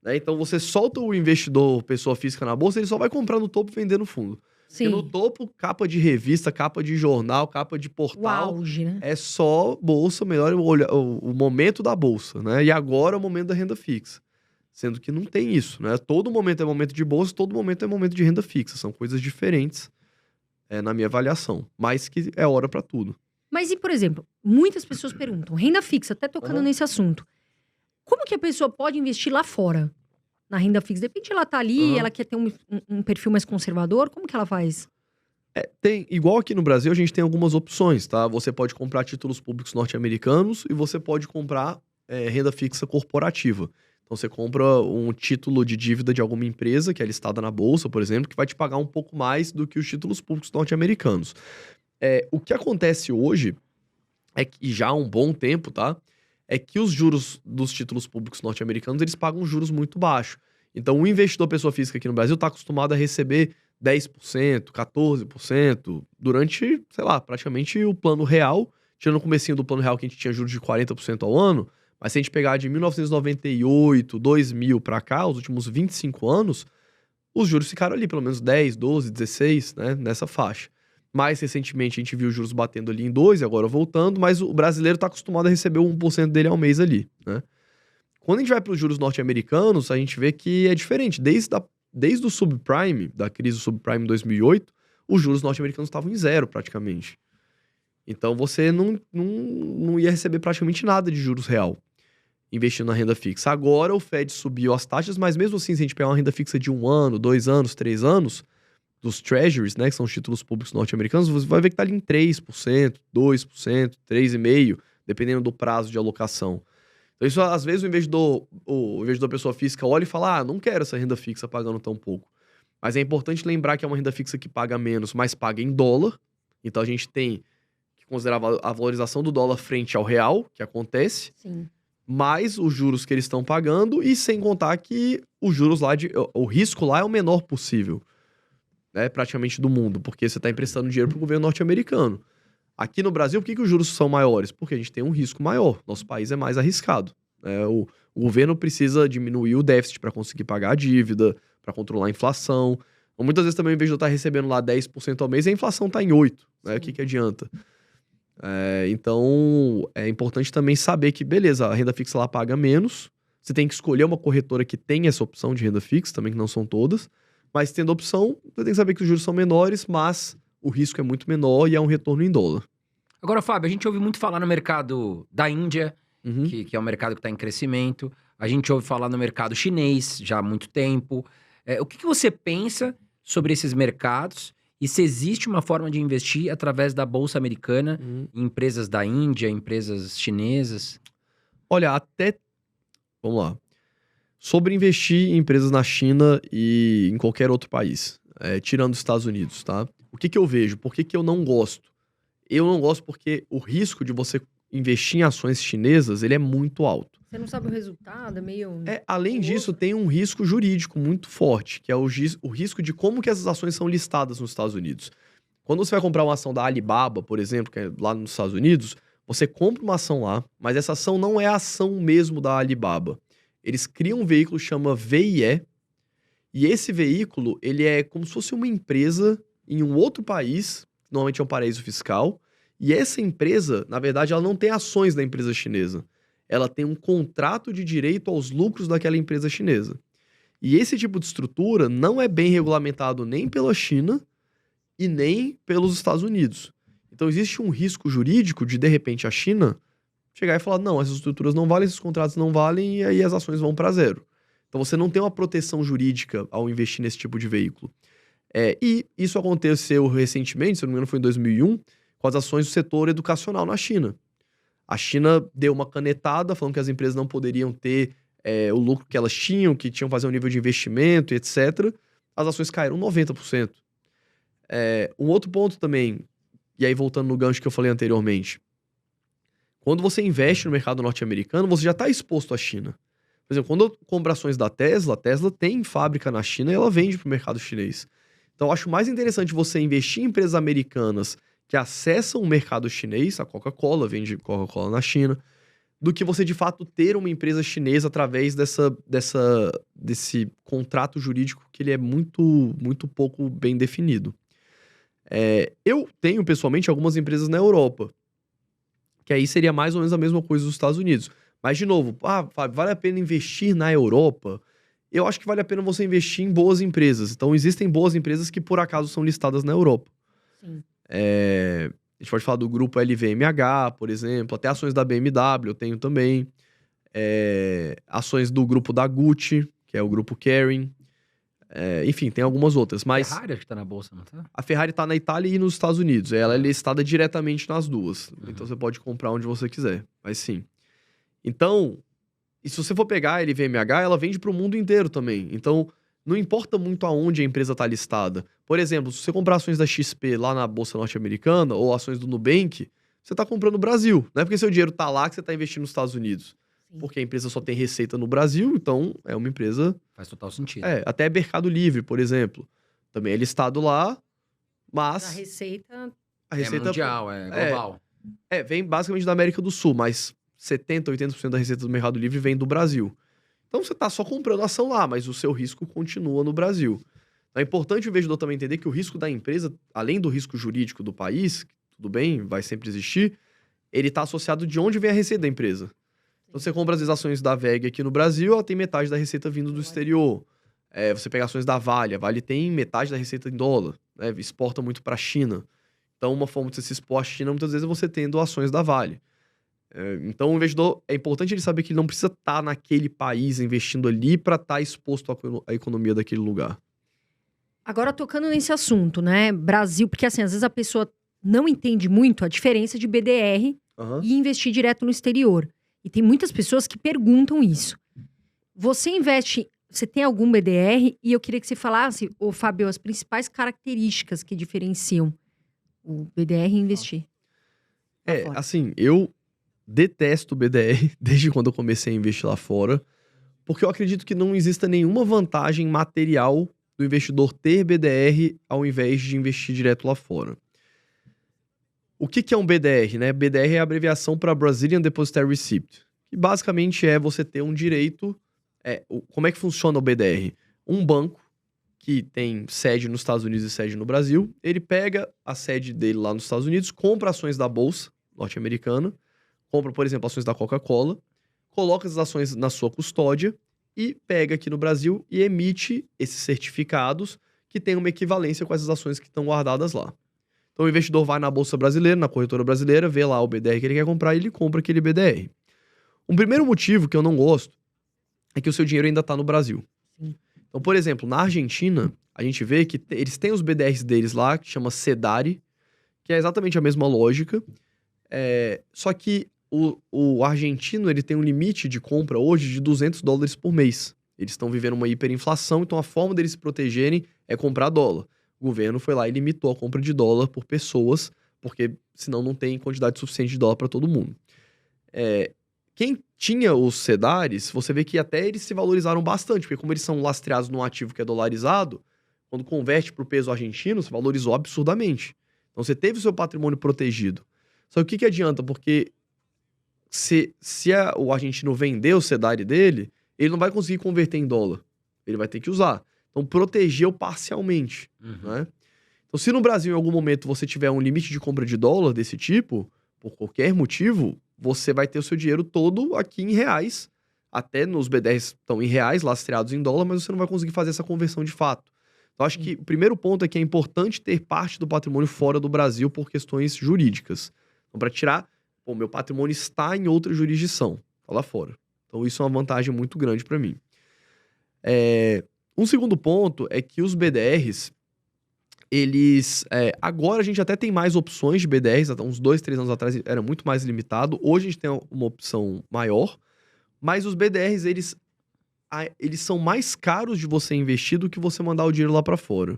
Né? Então, você solta o investidor, pessoa física na bolsa, ele só vai comprar no topo e vender no fundo. Sim. Porque no topo, capa de revista, capa de jornal, capa de portal. O auge, né? É só bolsa, melhor o momento da bolsa, né? E agora é o momento da renda fixa. Sendo que não tem isso, né? Todo momento é momento de bolsa, todo momento é momento de renda fixa. São coisas diferentes na minha avaliação. Mas que é hora para tudo. Mas e, por exemplo, muitas pessoas perguntam, renda fixa, até tocando nesse assunto. Como que a pessoa pode investir lá fora? Na renda fixa. De repente ela tá ali, ela quer ter um perfil mais conservador, como que ela faz? Igual aqui no Brasil, a gente tem algumas opções, tá? Você pode comprar títulos públicos norte-americanos e você pode comprar renda fixa corporativa. Então você compra um título de dívida de alguma empresa que é listada na bolsa, por exemplo, que vai te pagar um pouco mais do que os títulos públicos norte-americanos. O que acontece hoje e já há um bom tempo, tá? É que os juros dos títulos públicos norte-americanos, eles pagam juros muito baixos. Então, o investidor pessoa física aqui no Brasil está acostumado a receber 10%, 14% durante, sei lá, praticamente o plano real, tirando o comecinho do plano real que a gente tinha juros de 40% ao ano, mas se a gente pegar de 1998, 2000 para cá, os últimos 25 anos, os juros ficaram ali, pelo menos 10, 12, 16, né, nessa faixa. Mais recentemente a gente viu os juros batendo ali em 2 e agora voltando, mas o brasileiro está acostumado a receber o 1% dele ao mês ali, né? Quando a gente vai para os juros norte-americanos, a gente vê que é diferente. Desde o subprime, da crise do subprime em 2008, os juros norte-americanos estavam em 0 praticamente. Então você não ia receber praticamente nada de juros real investindo na renda fixa. Agora o Fed subiu as taxas, mas mesmo assim, se a gente pegar uma renda fixa de 1 ano, 2 anos, 3 anos, dos treasuries, né, que são os títulos públicos norte-americanos, você vai ver que tá ali em 3%, 2%, 3,5%, dependendo do prazo de alocação. Então isso, às vezes, o investidor pessoa física olha e fala, não quero essa renda fixa pagando tão pouco. Mas é importante lembrar que é uma renda fixa que paga menos, mas paga em dólar. Então a gente tem que considerar a valorização do dólar frente ao real, que acontece. Sim. Mais os juros que eles estão pagando e sem contar que os juros lá, o risco lá é o menor possível, né, praticamente do mundo, porque você está emprestando dinheiro para o governo norte-americano. Aqui no Brasil, por que os juros são maiores? Porque a gente tem um risco maior, nosso país é mais arriscado, né? O governo precisa diminuir o déficit para conseguir pagar a dívida, para controlar a inflação. Então, muitas vezes também, em vez de eu estar recebendo lá 10% ao mês, a inflação está em 8%, né? O que adianta? Então, é importante também saber que, beleza, a renda fixa lá paga menos. Você tem que escolher uma corretora que tem essa opção de renda fixa, também que não são todas. Mas tendo a opção, você tem que saber que os juros são menores, mas o risco é muito menor e é um retorno em dólar. Agora, Fábio, a gente ouve muito falar no mercado da Índia, Uhum. que é um mercado que está em crescimento. A gente ouve falar no mercado chinês já há muito tempo. O que você pensa sobre esses mercados? E se existe uma forma de investir através da Bolsa Americana em empresas da Índia, empresas chinesas? Olha, vamos lá. Sobre investir em empresas na China e em qualquer outro país, tirando os Estados Unidos, tá? O que eu vejo? Por que eu não gosto? Eu não gosto porque o risco de você investir em ações chinesas, ele é muito alto. Você não sabe o resultado, é meio... Além disso, tem um risco jurídico muito forte, que é o risco de como que essas ações são listadas nos Estados Unidos. Quando você vai comprar uma ação da Alibaba, por exemplo, que é lá nos Estados Unidos, você compra uma ação lá, mas essa ação não é a ação mesmo da Alibaba. Eles criam um veículo que chama VIE, e esse veículo, ele é como se fosse uma empresa em um outro país, normalmente é um paraíso fiscal, e essa empresa, na verdade, ela não tem ações da empresa chinesa. Ela tem um contrato de direito aos lucros daquela empresa chinesa. E esse tipo de estrutura não é bem regulamentado nem pela China e nem pelos Estados Unidos. Então existe um risco jurídico de repente, a China chegar e falar, não, essas estruturas não valem, esses contratos não valem, e aí as ações vão para zero. Então você não tem uma proteção jurídica ao investir nesse tipo de veículo. E isso aconteceu recentemente, se não me engano foi em 2001, com as ações do setor educacional na China. A China deu uma canetada falando que as empresas não poderiam ter o lucro que elas tinham, que tinham que fazer um nível de investimento, etc. As ações caíram 90%. Um outro ponto também, e aí voltando no gancho que eu falei anteriormente, quando você investe no mercado norte-americano, você já está exposto à China. Por exemplo, quando eu compro ações da Tesla, a Tesla tem fábrica na China e ela vende para o mercado chinês. Então eu acho mais interessante você investir em empresas americanas que acessam o mercado chinês, a Coca-Cola vende Coca-Cola na China, do que você de fato ter uma empresa chinesa através desse contrato jurídico que ele é muito, muito pouco bem definido. Eu tenho pessoalmente algumas empresas na Europa, que aí seria mais ou menos a mesma coisa dos Estados Unidos. Mas de novo, Fábio, vale a pena investir na Europa? Eu acho que vale a pena você investir em boas empresas. Então existem boas empresas que por acaso são listadas na Europa. Sim. A gente pode falar do grupo LVMH, por exemplo, até ações da BMW eu tenho também. Ações do grupo da Gucci, que é o grupo Kering. Enfim, tem algumas outras, mas... Ferrari acho que tá na bolsa, não tá? A Ferrari tá na Itália e nos Estados Unidos. Ela é listada diretamente nas duas. Então você pode comprar onde você quiser. Mas sim. Então, e se você for pegar a LVMH, ela vende pro mundo inteiro também. Então, não importa muito aonde a empresa tá listada. Por exemplo, se você comprar ações da XP lá na Bolsa Norte-Americana ou ações do Nubank, você tá comprando no Brasil. Não é porque seu dinheiro tá lá que você tá investindo nos Estados Unidos. Sim. Porque a empresa só tem receita no Brasil, então é uma empresa... Faz total sentido. Até Mercado Livre, por exemplo. Também é listado lá, mas... A receita... A receita mundial, global. vem basicamente da América do Sul, mas 70%, 80% da receita do Mercado Livre vem do Brasil. Então você tá só comprando ação lá, mas o seu risco continua no Brasil. Então é importante o investidor também entender que o risco da empresa, além do risco jurídico do país, tudo bem, vai sempre existir, ele está associado de onde vem a receita da empresa. Então você compra as ações da VEG aqui no Brasil, ela tem metade da receita vindo do exterior. Você pega ações da Vale, a Vale tem metade da receita em dólar, né? Exporta muito para a China. Então uma forma de você se expor à China, muitas vezes, é você tendo ações da Vale. Então o investidor, é importante ele saber que ele não precisa estar naquele país investindo ali para estar exposto à economia daquele lugar. Agora, tocando nesse assunto, né? Brasil, porque assim, às vezes a pessoa não entende muito a diferença de BDR e investir direto no exterior. E tem muitas pessoas que perguntam isso. Você tem algum BDR? E eu queria que você falasse, Fábio, as principais características que diferenciam o BDR e investir. Assim, eu detesto BDR desde quando eu comecei a investir lá fora, porque eu acredito que não exista nenhuma vantagem material do investidor ter BDR ao invés de investir direto lá fora. O que é um BDR, né? BDR é a abreviação para Brazilian Depositary Receipt, que basicamente é você ter um direito... como é que funciona o BDR? Um banco que tem sede nos Estados Unidos e sede no Brasil, ele pega a sede dele lá nos Estados Unidos, compra ações da Bolsa norte-americana, compra, por exemplo, ações da Coca-Cola, coloca as ações na sua custódia e pega aqui no Brasil e emite esses certificados que têm uma equivalência com essas ações que estão guardadas lá. Então o investidor vai na Bolsa Brasileira, na corretora brasileira, vê lá o BDR que ele quer comprar e ele compra aquele BDR. Um primeiro motivo que eu não gosto é que o seu dinheiro ainda está no Brasil. Sim. Então, por exemplo, na Argentina, a gente vê que eles têm os BDRs deles lá, que chama SEDARI, que é exatamente a mesma lógica. Só que o argentino ele tem um limite de compra hoje de $200 por mês. Eles estão vivendo uma hiperinflação, então a forma deles se protegerem é comprar dólar. O governo foi lá e limitou a compra de dólar por pessoas, porque senão não tem quantidade suficiente de dólar para todo mundo. Quem tinha os SEDARs, você vê que até eles se valorizaram bastante, porque como eles são lastreados num ativo que é dolarizado, quando converte para o peso argentino, se valorizou absurdamente. Então você teve o seu patrimônio protegido. Só que o que adianta? Porque se o argentino vender o SEDAR dele, ele não vai conseguir converter em dólar. Ele vai ter que usar. Então protegeu parcialmente. Né? Então se no Brasil em algum momento você tiver um limite de compra de dólar desse tipo, por qualquer motivo, você vai ter o seu dinheiro todo aqui em reais. Até nos BDRs estão em reais, lastreados em dólar, mas você não vai conseguir fazer essa conversão de fato. Então acho que o primeiro ponto é que é importante ter parte do patrimônio fora do Brasil por questões jurídicas. Então para tirar, meu patrimônio está em outra jurisdição, tá lá fora. Então isso é uma vantagem muito grande para mim. Um segundo ponto é que os BDRs, eles... agora a gente até tem mais opções de BDRs, até uns 2, 3 anos atrás era muito mais limitado. Hoje a gente tem uma opção maior, mas os BDRs, eles são mais caros de você investir do que você mandar o dinheiro lá para fora.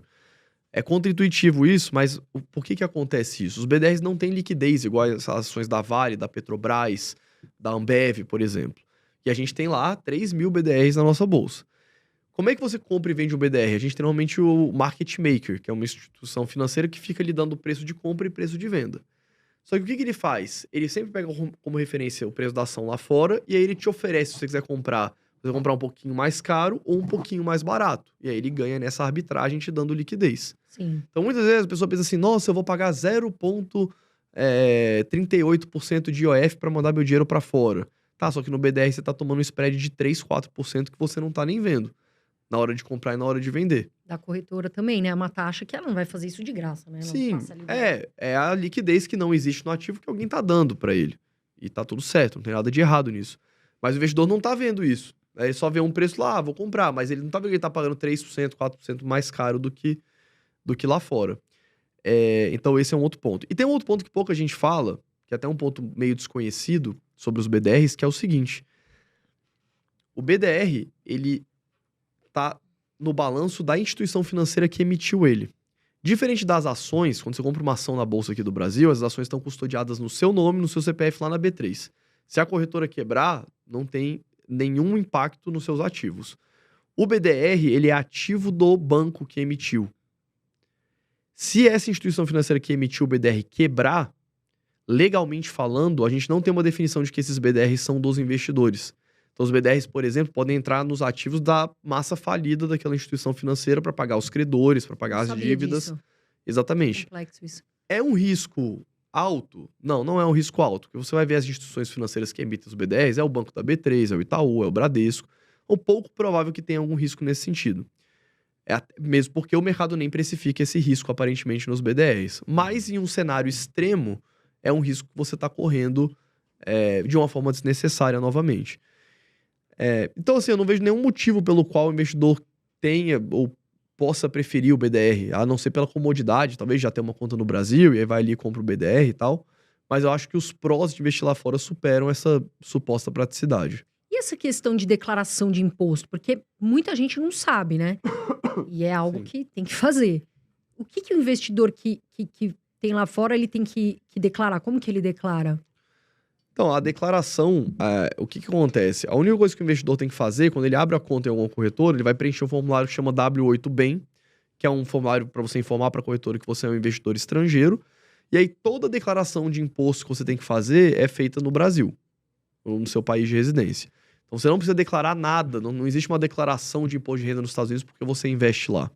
É contra-intuitivo isso, mas por que acontece isso? Os BDRs não têm liquidez, igual as ações da Vale, da Petrobras, da Ambev, por exemplo. E a gente tem lá 3 mil BDRs na nossa bolsa. Como é que você compra e vende um BDR? A gente tem normalmente o Market Maker, que é uma instituição financeira que fica lhe dando o preço de compra e preço de venda. Só que o que ele faz? Ele sempre pega como referência o preço da ação lá fora e aí ele te oferece, se você quiser comprar, um pouquinho mais caro ou um pouquinho mais barato. E aí ele ganha nessa arbitragem te dando liquidez. Sim. Então muitas vezes a pessoa pensa assim, nossa, eu vou pagar 0,38% de IOF para mandar meu dinheiro para fora. Tá, só que no BDR você tá tomando um spread de 3, 4% que você não tá nem vendo. Na hora de comprar e na hora de vender. Da corretora também, né? É uma taxa que ela não vai fazer isso de graça, né? Ela Sim, passa ali é a liquidez que não existe no ativo que alguém tá dando para ele. E tá tudo certo, não tem nada de errado nisso. Mas o investidor não tá vendo isso. Ele só vê um preço lá, vou comprar, mas ele não tá vendo que ele tá pagando 3%, 4% mais caro do que lá fora. Então esse é um outro ponto. E tem um outro ponto que pouca gente fala, que é até um ponto meio desconhecido sobre os BDRs, que é o seguinte. O BDR, ele tá no balanço da instituição financeira que emitiu ele. Diferente das ações, quando você compra uma ação na Bolsa aqui do Brasil, as ações estão custodiadas no seu nome, no seu CPF lá na B3. Se a corretora quebrar, não tem nenhum impacto nos seus ativos. O BDR, ele é ativo do banco que emitiu. Se essa instituição financeira que emitiu o BDR quebrar, legalmente falando, a gente não tem uma definição de que esses BDRs são dos investidores. Então, os BDRs, por exemplo, podem entrar nos ativos da massa falida daquela instituição financeira para pagar os credores, para pagar Não as sabia dívidas. disso. Exatamente. Complexo isso. É um risco alto? Não, não é um risco alto. Porque você vai ver as instituições financeiras que emitem os BDRs, é o Banco da B3, é o Itaú, é o Bradesco. É pouco provável que tenha algum risco nesse sentido. Mesmo porque o mercado nem precifica esse risco, aparentemente, nos BDRs. Mas, em um cenário extremo, é um risco que você está correndo de uma forma desnecessária novamente. Então, assim, eu não vejo nenhum motivo pelo qual o investidor tenha ou possa preferir o BDR, a não ser pela comodidade, talvez já tenha uma conta no Brasil e aí vai ali e compra o BDR e tal. Mas eu acho que os prós de investir lá fora superam essa suposta praticidade. E essa questão de declaração de imposto? Porque muita gente não sabe, né? E é algo Sim. que tem que fazer. O que o investidor que tem lá fora, ele tem que declarar? Como que ele declara? Então, a declaração, o que acontece? A única coisa que o investidor tem que fazer, quando ele abre a conta em alguma corretora, ele vai preencher um formulário que chama W8BEM, que é um formulário para você informar para a corretora que você é um investidor estrangeiro. E aí, toda a declaração de imposto que você tem que fazer é feita no Brasil, ou no seu país de residência. Então, você não precisa declarar nada, não existe uma declaração de imposto de renda nos Estados Unidos porque você investe lá.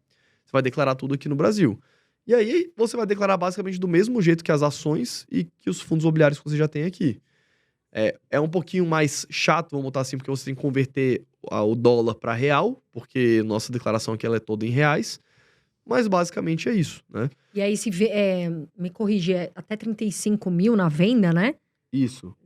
Você vai declarar tudo aqui no Brasil. E aí, você vai declarar basicamente do mesmo jeito que as ações e que os fundos imobiliários que você já tem aqui. É um pouquinho mais chato, vamos botar assim, porque você tem que converter o dólar para real, porque nossa declaração aqui ela é toda em reais. Mas basicamente é isso, né? E aí, me corrige, até 35 mil na venda, né? Isso.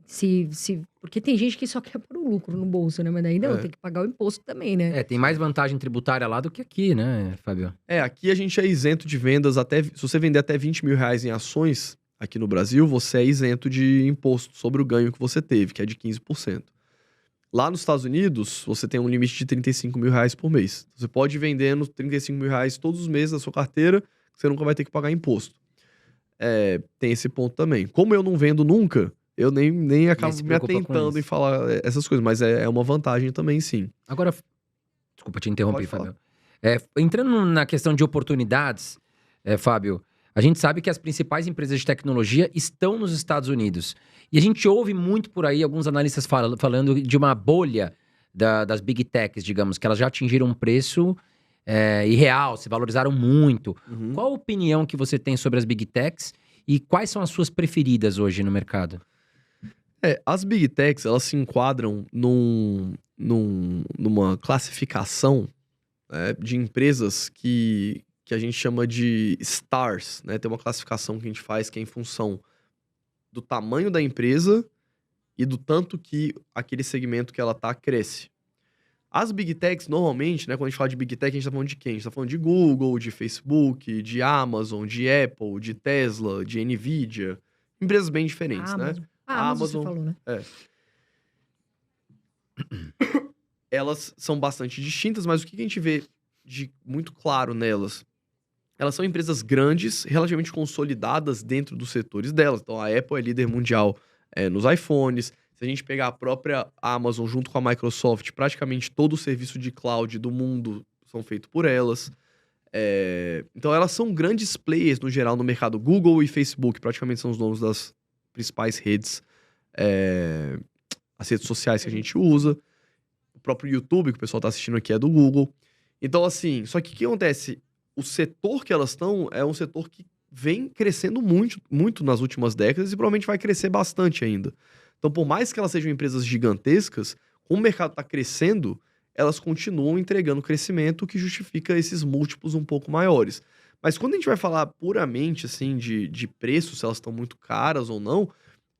Porque tem gente que só quer pôr o lucro no bolso, né? Mas daí não, tem que pagar o imposto também, né? Tem mais vantagem tributária lá do que aqui, né, Fábio? Aqui a gente é isento de vendas se você vender até 20 mil reais em ações aqui no Brasil, você é isento de imposto sobre o ganho que você teve, que é de 15%. Lá nos Estados Unidos, você tem um limite de 35 mil reais por mês. Você pode ir vendendo 35 mil reais todos os meses da sua carteira, você nunca vai ter que pagar imposto. Tem esse ponto também. Como eu não vendo nunca, eu nem acabo me atentando em falar essas coisas, mas é uma vantagem também, sim. Agora, desculpa te interromper, Pode falar. Fábio. Entrando na questão de oportunidades, Fábio, a gente sabe que as principais empresas de tecnologia estão nos Estados Unidos. E a gente ouve muito por aí alguns analistas falando de uma bolha das Big Techs, digamos, que elas já atingiram um preço irreal, se valorizaram muito. Uhum. Qual a opinião que você tem sobre as Big Techs e quais são as suas preferidas hoje no mercado? As Big Techs, elas se enquadram numa classificação de empresas que a gente chama de stars, né? Tem uma classificação que a gente faz que é em função do tamanho da empresa e do tanto que aquele segmento que ela tá cresce. As Big Techs, normalmente, né, quando a gente fala de Big Tech, a gente tá falando de quem? A gente tá falando de Google, de Facebook, de Amazon, de Apple, de Tesla, de Nvidia. Empresas bem diferentes, né? A Amazon você falou, né? Elas são bastante distintas, mas o que a gente vê de muito claro nelas? Elas são empresas grandes, relativamente consolidadas dentro dos setores delas. Então, a Apple é líder mundial nos iPhones. Se a gente pegar a própria Amazon junto com a Microsoft, praticamente todo o serviço de cloud do mundo são feitos por elas. Então, elas são grandes players, no geral, no mercado. Google e Facebook praticamente são os donos das principais redes, as redes sociais que a gente usa. O próprio YouTube, que o pessoal está assistindo aqui, é do Google. Então, assim, só que o que acontece? O setor que elas estão é um setor que vem crescendo muito, muito nas últimas décadas e provavelmente vai crescer bastante ainda. Então, por mais que elas sejam empresas gigantescas, como o mercado está crescendo, elas continuam entregando crescimento que justifica esses múltiplos um pouco maiores. Mas quando a gente vai falar puramente, assim, de preço, se elas estão muito caras ou não,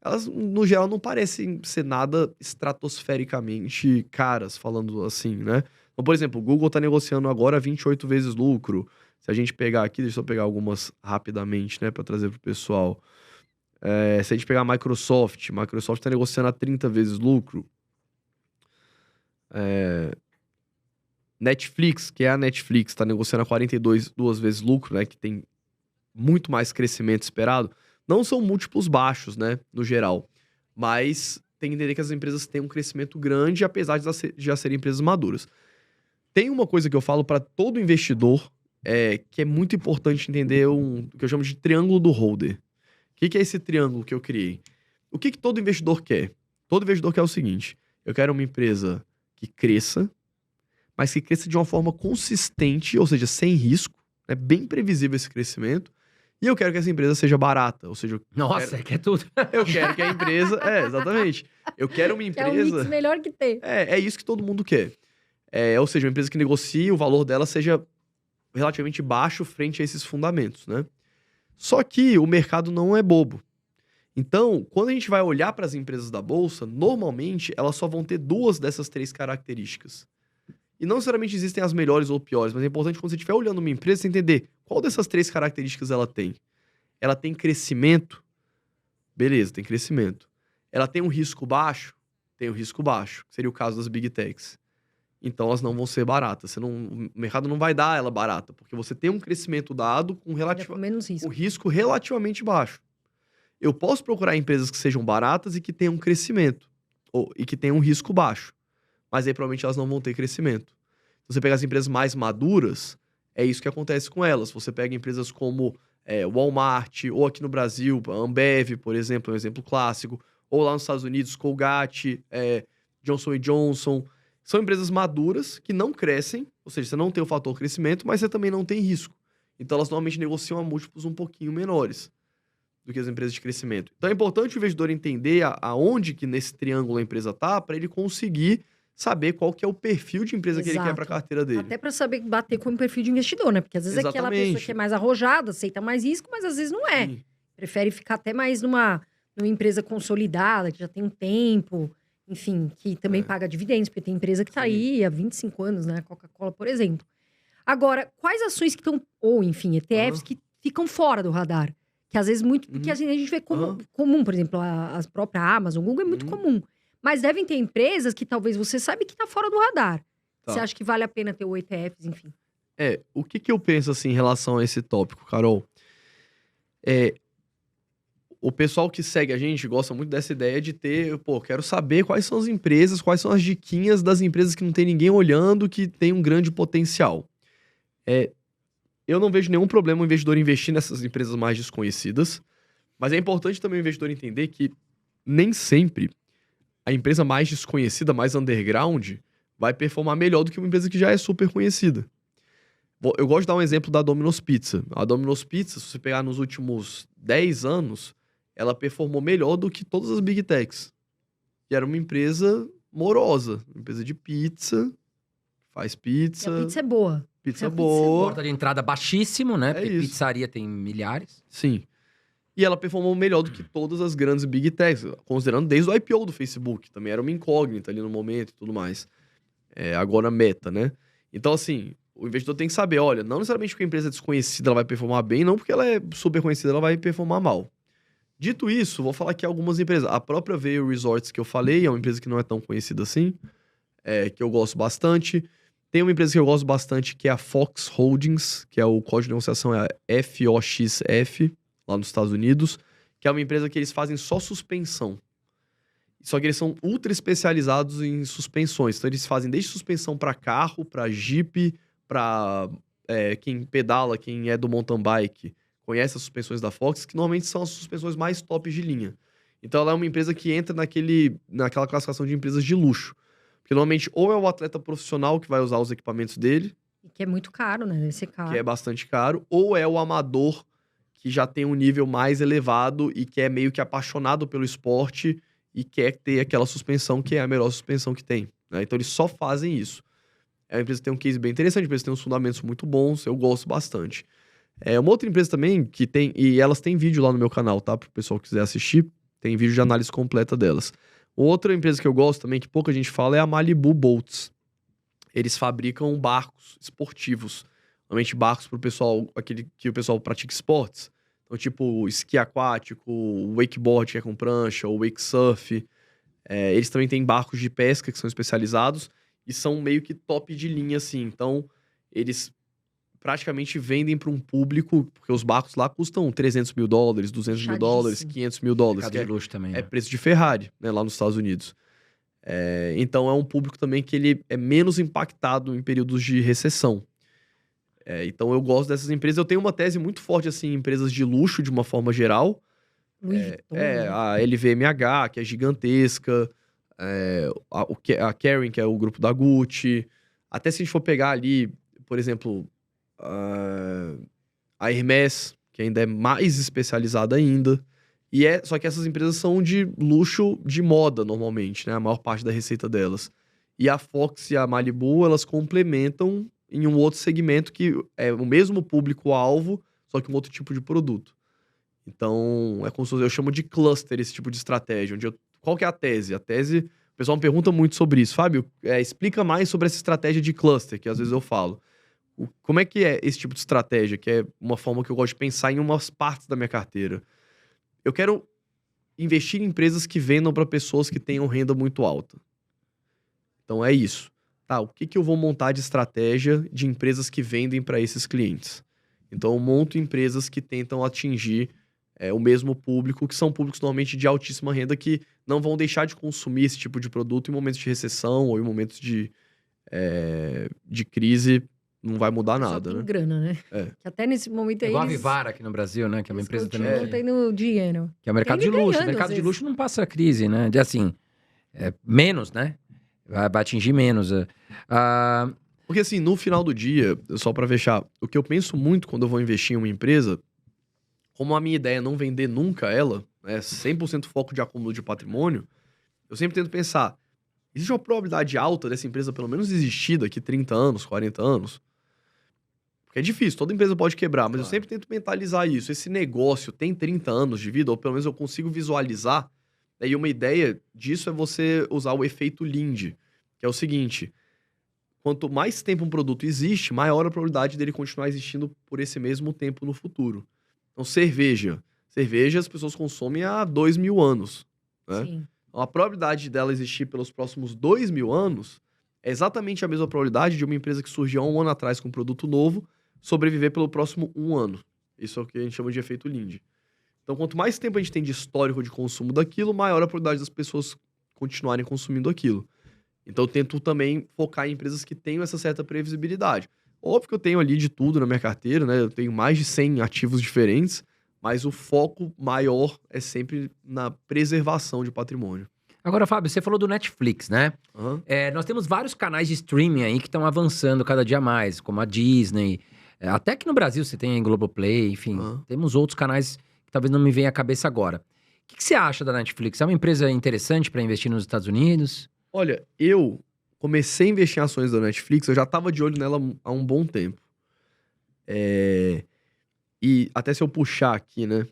elas, no geral, não parecem ser nada estratosfericamente caras, falando assim, né? Então, por exemplo, o Google está negociando agora 28 vezes lucro. Se a gente pegar aqui, deixa eu pegar algumas rapidamente, né, para trazer pro pessoal. Se a gente pegar a Microsoft está negociando a 30 vezes lucro. Netflix, que é a Netflix, está negociando a 42 vezes lucro, né, que tem muito mais crescimento esperado. Não são múltiplos baixos, né, no geral. Mas tem que entender que as empresas têm um crescimento grande, apesar de já serem empresas maduras. Tem uma coisa que eu falo para todo investidor, que é muito importante entender o que eu chamo de triângulo do holder. O que é esse triângulo que eu criei? O que todo investidor quer? Todo investidor quer o seguinte: Eu quero uma empresa que cresça, mas que cresça de uma forma consistente, ou seja, sem risco. É bem previsível esse crescimento. E eu quero que essa empresa seja barata, ou seja... Nossa, quer tudo. Eu quero que a empresa... exatamente. Eu quero uma Que é o mix empresa... melhor que ter. É isso que todo mundo quer. Ou seja, uma empresa que negocie, o valor dela seja relativamente baixo frente a esses fundamentos, né? Só que o mercado não é bobo. Então, quando a gente vai olhar para as empresas da Bolsa, normalmente elas só vão ter 2 dessas 3 características. E não necessariamente existem as melhores ou piores, mas é importante quando você estiver olhando uma empresa, você entender qual dessas 3 características ela tem. Ela tem crescimento? Beleza, tem crescimento. Ela tem um risco baixo? Tem um risco baixo, que seria o caso das Big Techs. Então elas não vão ser baratas. O mercado não vai dar ela barata, porque você tem um crescimento dado com Menos risco. um risco relativamente baixo. Eu posso procurar empresas que sejam baratas e que tenham crescimento, e que tenham um risco baixo. Mas aí provavelmente elas não vão ter crescimento. Se você pegar as empresas mais maduras, é isso que acontece com elas. Você pega empresas como Walmart, ou aqui no Brasil, a Ambev, por exemplo, é um exemplo clássico, ou lá nos Estados Unidos, Colgate, Johnson & Johnson. São empresas maduras que não crescem, ou seja, você não tem o fator crescimento, mas você também não tem risco. Então elas normalmente negociam a múltiplos um pouquinho menores do que as empresas de crescimento. Então é importante o investidor entender aonde que nesse triângulo a empresa está, para ele conseguir saber qual que é o perfil de empresa que ele quer para a carteira dele. Até para saber bater com o perfil de investidor, né? Porque às vezes é aquela pessoa que é mais arrojada, aceita mais risco, mas às vezes não é. Sim. Prefere ficar até mais numa empresa consolidada, que já tem um tempo, enfim, que também paga dividendos, porque tem empresa que está aí há 25 anos, né? Coca-Cola, por exemplo. Agora, quais ações que estão, ou enfim, ETFs que ficam fora do radar? Que às vezes muito, porque assim, a gente vê comum, por exemplo, as próprias Amazon, Google é muito comum. Mas devem ter empresas que talvez você saiba que está fora do radar. Você acha que vale a pena ter o ETFs, enfim? O que eu penso assim em relação a esse tópico, Carol? O pessoal que segue a gente gosta muito dessa ideia de ter, quero saber quais são as empresas, quais são as diquinhas das empresas que não tem ninguém olhando, que tem um grande potencial. Eu não vejo nenhum problema o investidor investir nessas empresas mais desconhecidas, mas é importante também o investidor entender que nem sempre a empresa mais desconhecida, mais underground, vai performar melhor do que uma empresa que já é super conhecida. Eu gosto de dar um exemplo da Domino's Pizza. A Domino's Pizza, se você pegar nos últimos 10 anos, ela performou melhor do que todas as Big Techs. E era uma empresa morosa, uma empresa de pizza, faz pizza. E a pizza é boa. Pizza boa. Porta de entrada baixíssimo, né? Porque isso. pizzaria tem milhares. Sim. E ela performou melhor do que todas as grandes Big Techs, considerando desde o IPO do Facebook. Também era uma incógnita ali no momento e tudo mais. Agora Meta, né? Então, assim, o investidor tem que saber, olha, não necessariamente porque a empresa é desconhecida ela vai performar bem, não porque ela é super conhecida ela vai performar mal. Dito isso, vou falar aqui algumas empresas. A própria Vail Resorts que eu falei é uma empresa que não é tão conhecida assim, que eu gosto bastante. Tem uma empresa que eu gosto bastante que é a Fox Holdings, que é o código de negociação é FOXF, lá nos Estados Unidos, que é uma empresa que eles fazem só suspensão. Só que eles são ultra especializados em suspensões. Então eles fazem desde suspensão para carro, para Jeep, para quem pedala, quem é do mountain bike, conhece as suspensões da Fox, que normalmente são as suspensões mais top de linha. Então ela é uma empresa que entra naquela classificação de empresas de luxo. Porque normalmente ou é o atleta profissional que vai usar os equipamentos dele, que é muito caro, né? Deve ser caro. Que é bastante caro, ou é o amador que já tem um nível mais elevado e que é meio que apaixonado pelo esporte e quer ter aquela suspensão que é a melhor suspensão que tem, né? Então eles só fazem isso. É uma empresa que tem um case bem interessante, a empresa tem uns fundamentos muito bons, eu gosto bastante. Uma outra empresa também que tem, e elas têm vídeo lá no meu canal, tá? Para o pessoal que quiser assistir, tem vídeo de análise completa delas. Outra empresa que eu gosto também, que pouca gente fala, é a Malibu Boats. Eles fabricam barcos esportivos. Normalmente barcos para o pessoal, aquele que o pessoal pratica esportes. Então, tipo, esqui aquático, wakeboard, que é com prancha, ou wake surf. Eles também têm barcos de pesca que são especializados e são meio que top de linha, assim. Então, eles praticamente vendem para um público, porque os barcos lá custam $300 mil, $200 mil, $500 mil. Mercado de luxo também. É preço de Ferrari, né, lá nos Estados Unidos. Então, é um público também que ele é menos impactado em períodos de recessão. Então, eu gosto dessas empresas. Eu tenho uma tese muito forte, assim, em empresas de luxo, de uma forma geral. A LVMH, que é gigantesca. a Kering, que é o grupo da Gucci. Até se a gente for pegar ali, por exemplo, a Hermès, que ainda é mais especializada ainda. Só que essas empresas são de luxo de moda, normalmente, né? A maior parte da receita delas. E a Fox e a Malibu, elas complementam em um outro segmento que é o mesmo público-alvo, só que um outro tipo de produto. Então, é como se eu chamo de cluster esse tipo de estratégia. Qual que é a tese? A tese, o pessoal me pergunta muito sobre isso. Fábio, explica mais sobre essa estratégia de cluster, que às vezes eu falo. Como é que é esse tipo de estratégia? Que é uma forma que eu gosto de pensar em umas partes da minha carteira. Eu quero investir em empresas que vendam para pessoas que tenham renda muito alta. Então é isso. Tá, o que eu vou montar de estratégia de empresas que vendem para esses clientes? Então eu monto empresas que tentam atingir o mesmo público, que são públicos normalmente de altíssima renda, que não vão deixar de consumir esse tipo de produto em momentos de recessão ou em momentos de crise. Não vai mudar nada, Só tem né? grana, né? Que até nesse momento aí Igual a eles... Vivara aqui no Brasil, né? Que é uma eles empresa continuam também. tendo dinheiro. Que é o mercado Tem de luxo. O ganhando, mercado às de vezes. luxo não passa crise, né? Assim, menos, né? Vai atingir menos. Porque assim, no final do dia, só pra fechar, o que eu penso muito quando eu vou investir em uma empresa, como a minha ideia é não vender nunca ela, 100% foco de acúmulo de patrimônio, eu sempre tento pensar, existe uma probabilidade alta dessa empresa pelo menos existir daqui 30 anos, 40 anos? Porque é difícil, toda empresa pode quebrar, mas eu sempre tento mentalizar isso. Esse negócio tem 30 anos de vida, ou pelo menos eu consigo visualizar. E uma ideia disso é você usar o efeito Lindy, que é o seguinte: quanto mais tempo um produto existe, maior a probabilidade dele continuar existindo por esse mesmo tempo no futuro. Então, cerveja. Cerveja as pessoas consomem há 2.000 anos. Né? Sim. Então, a probabilidade dela existir pelos próximos 2.000 anos é exatamente a mesma probabilidade de uma empresa que surgiu há 1 ano atrás com um produto novo sobreviver pelo próximo 1 ano. Isso é o que a gente chama de efeito Lindy. Então, quanto mais tempo a gente tem de histórico de consumo daquilo, maior a probabilidade das pessoas continuarem consumindo aquilo. Então, eu tento também focar em empresas que tenham essa certa previsibilidade. Óbvio que eu tenho ali de tudo na minha carteira, né? Eu tenho mais de 100 ativos diferentes, mas o foco maior é sempre na preservação de patrimônio. Agora, Fábio, você falou do Netflix, né? Uhum. Nós temos vários canais de streaming aí que estão avançando cada dia mais, como a Disney. Até que no Brasil você tem a Globoplay, enfim. Temos outros canais que talvez não me venha à cabeça agora. O que você acha da Netflix? É uma empresa interessante para investir nos Estados Unidos? Olha, eu comecei a investir em ações da Netflix, eu já estava de olho nela há um bom tempo. E até se eu puxar aqui, né?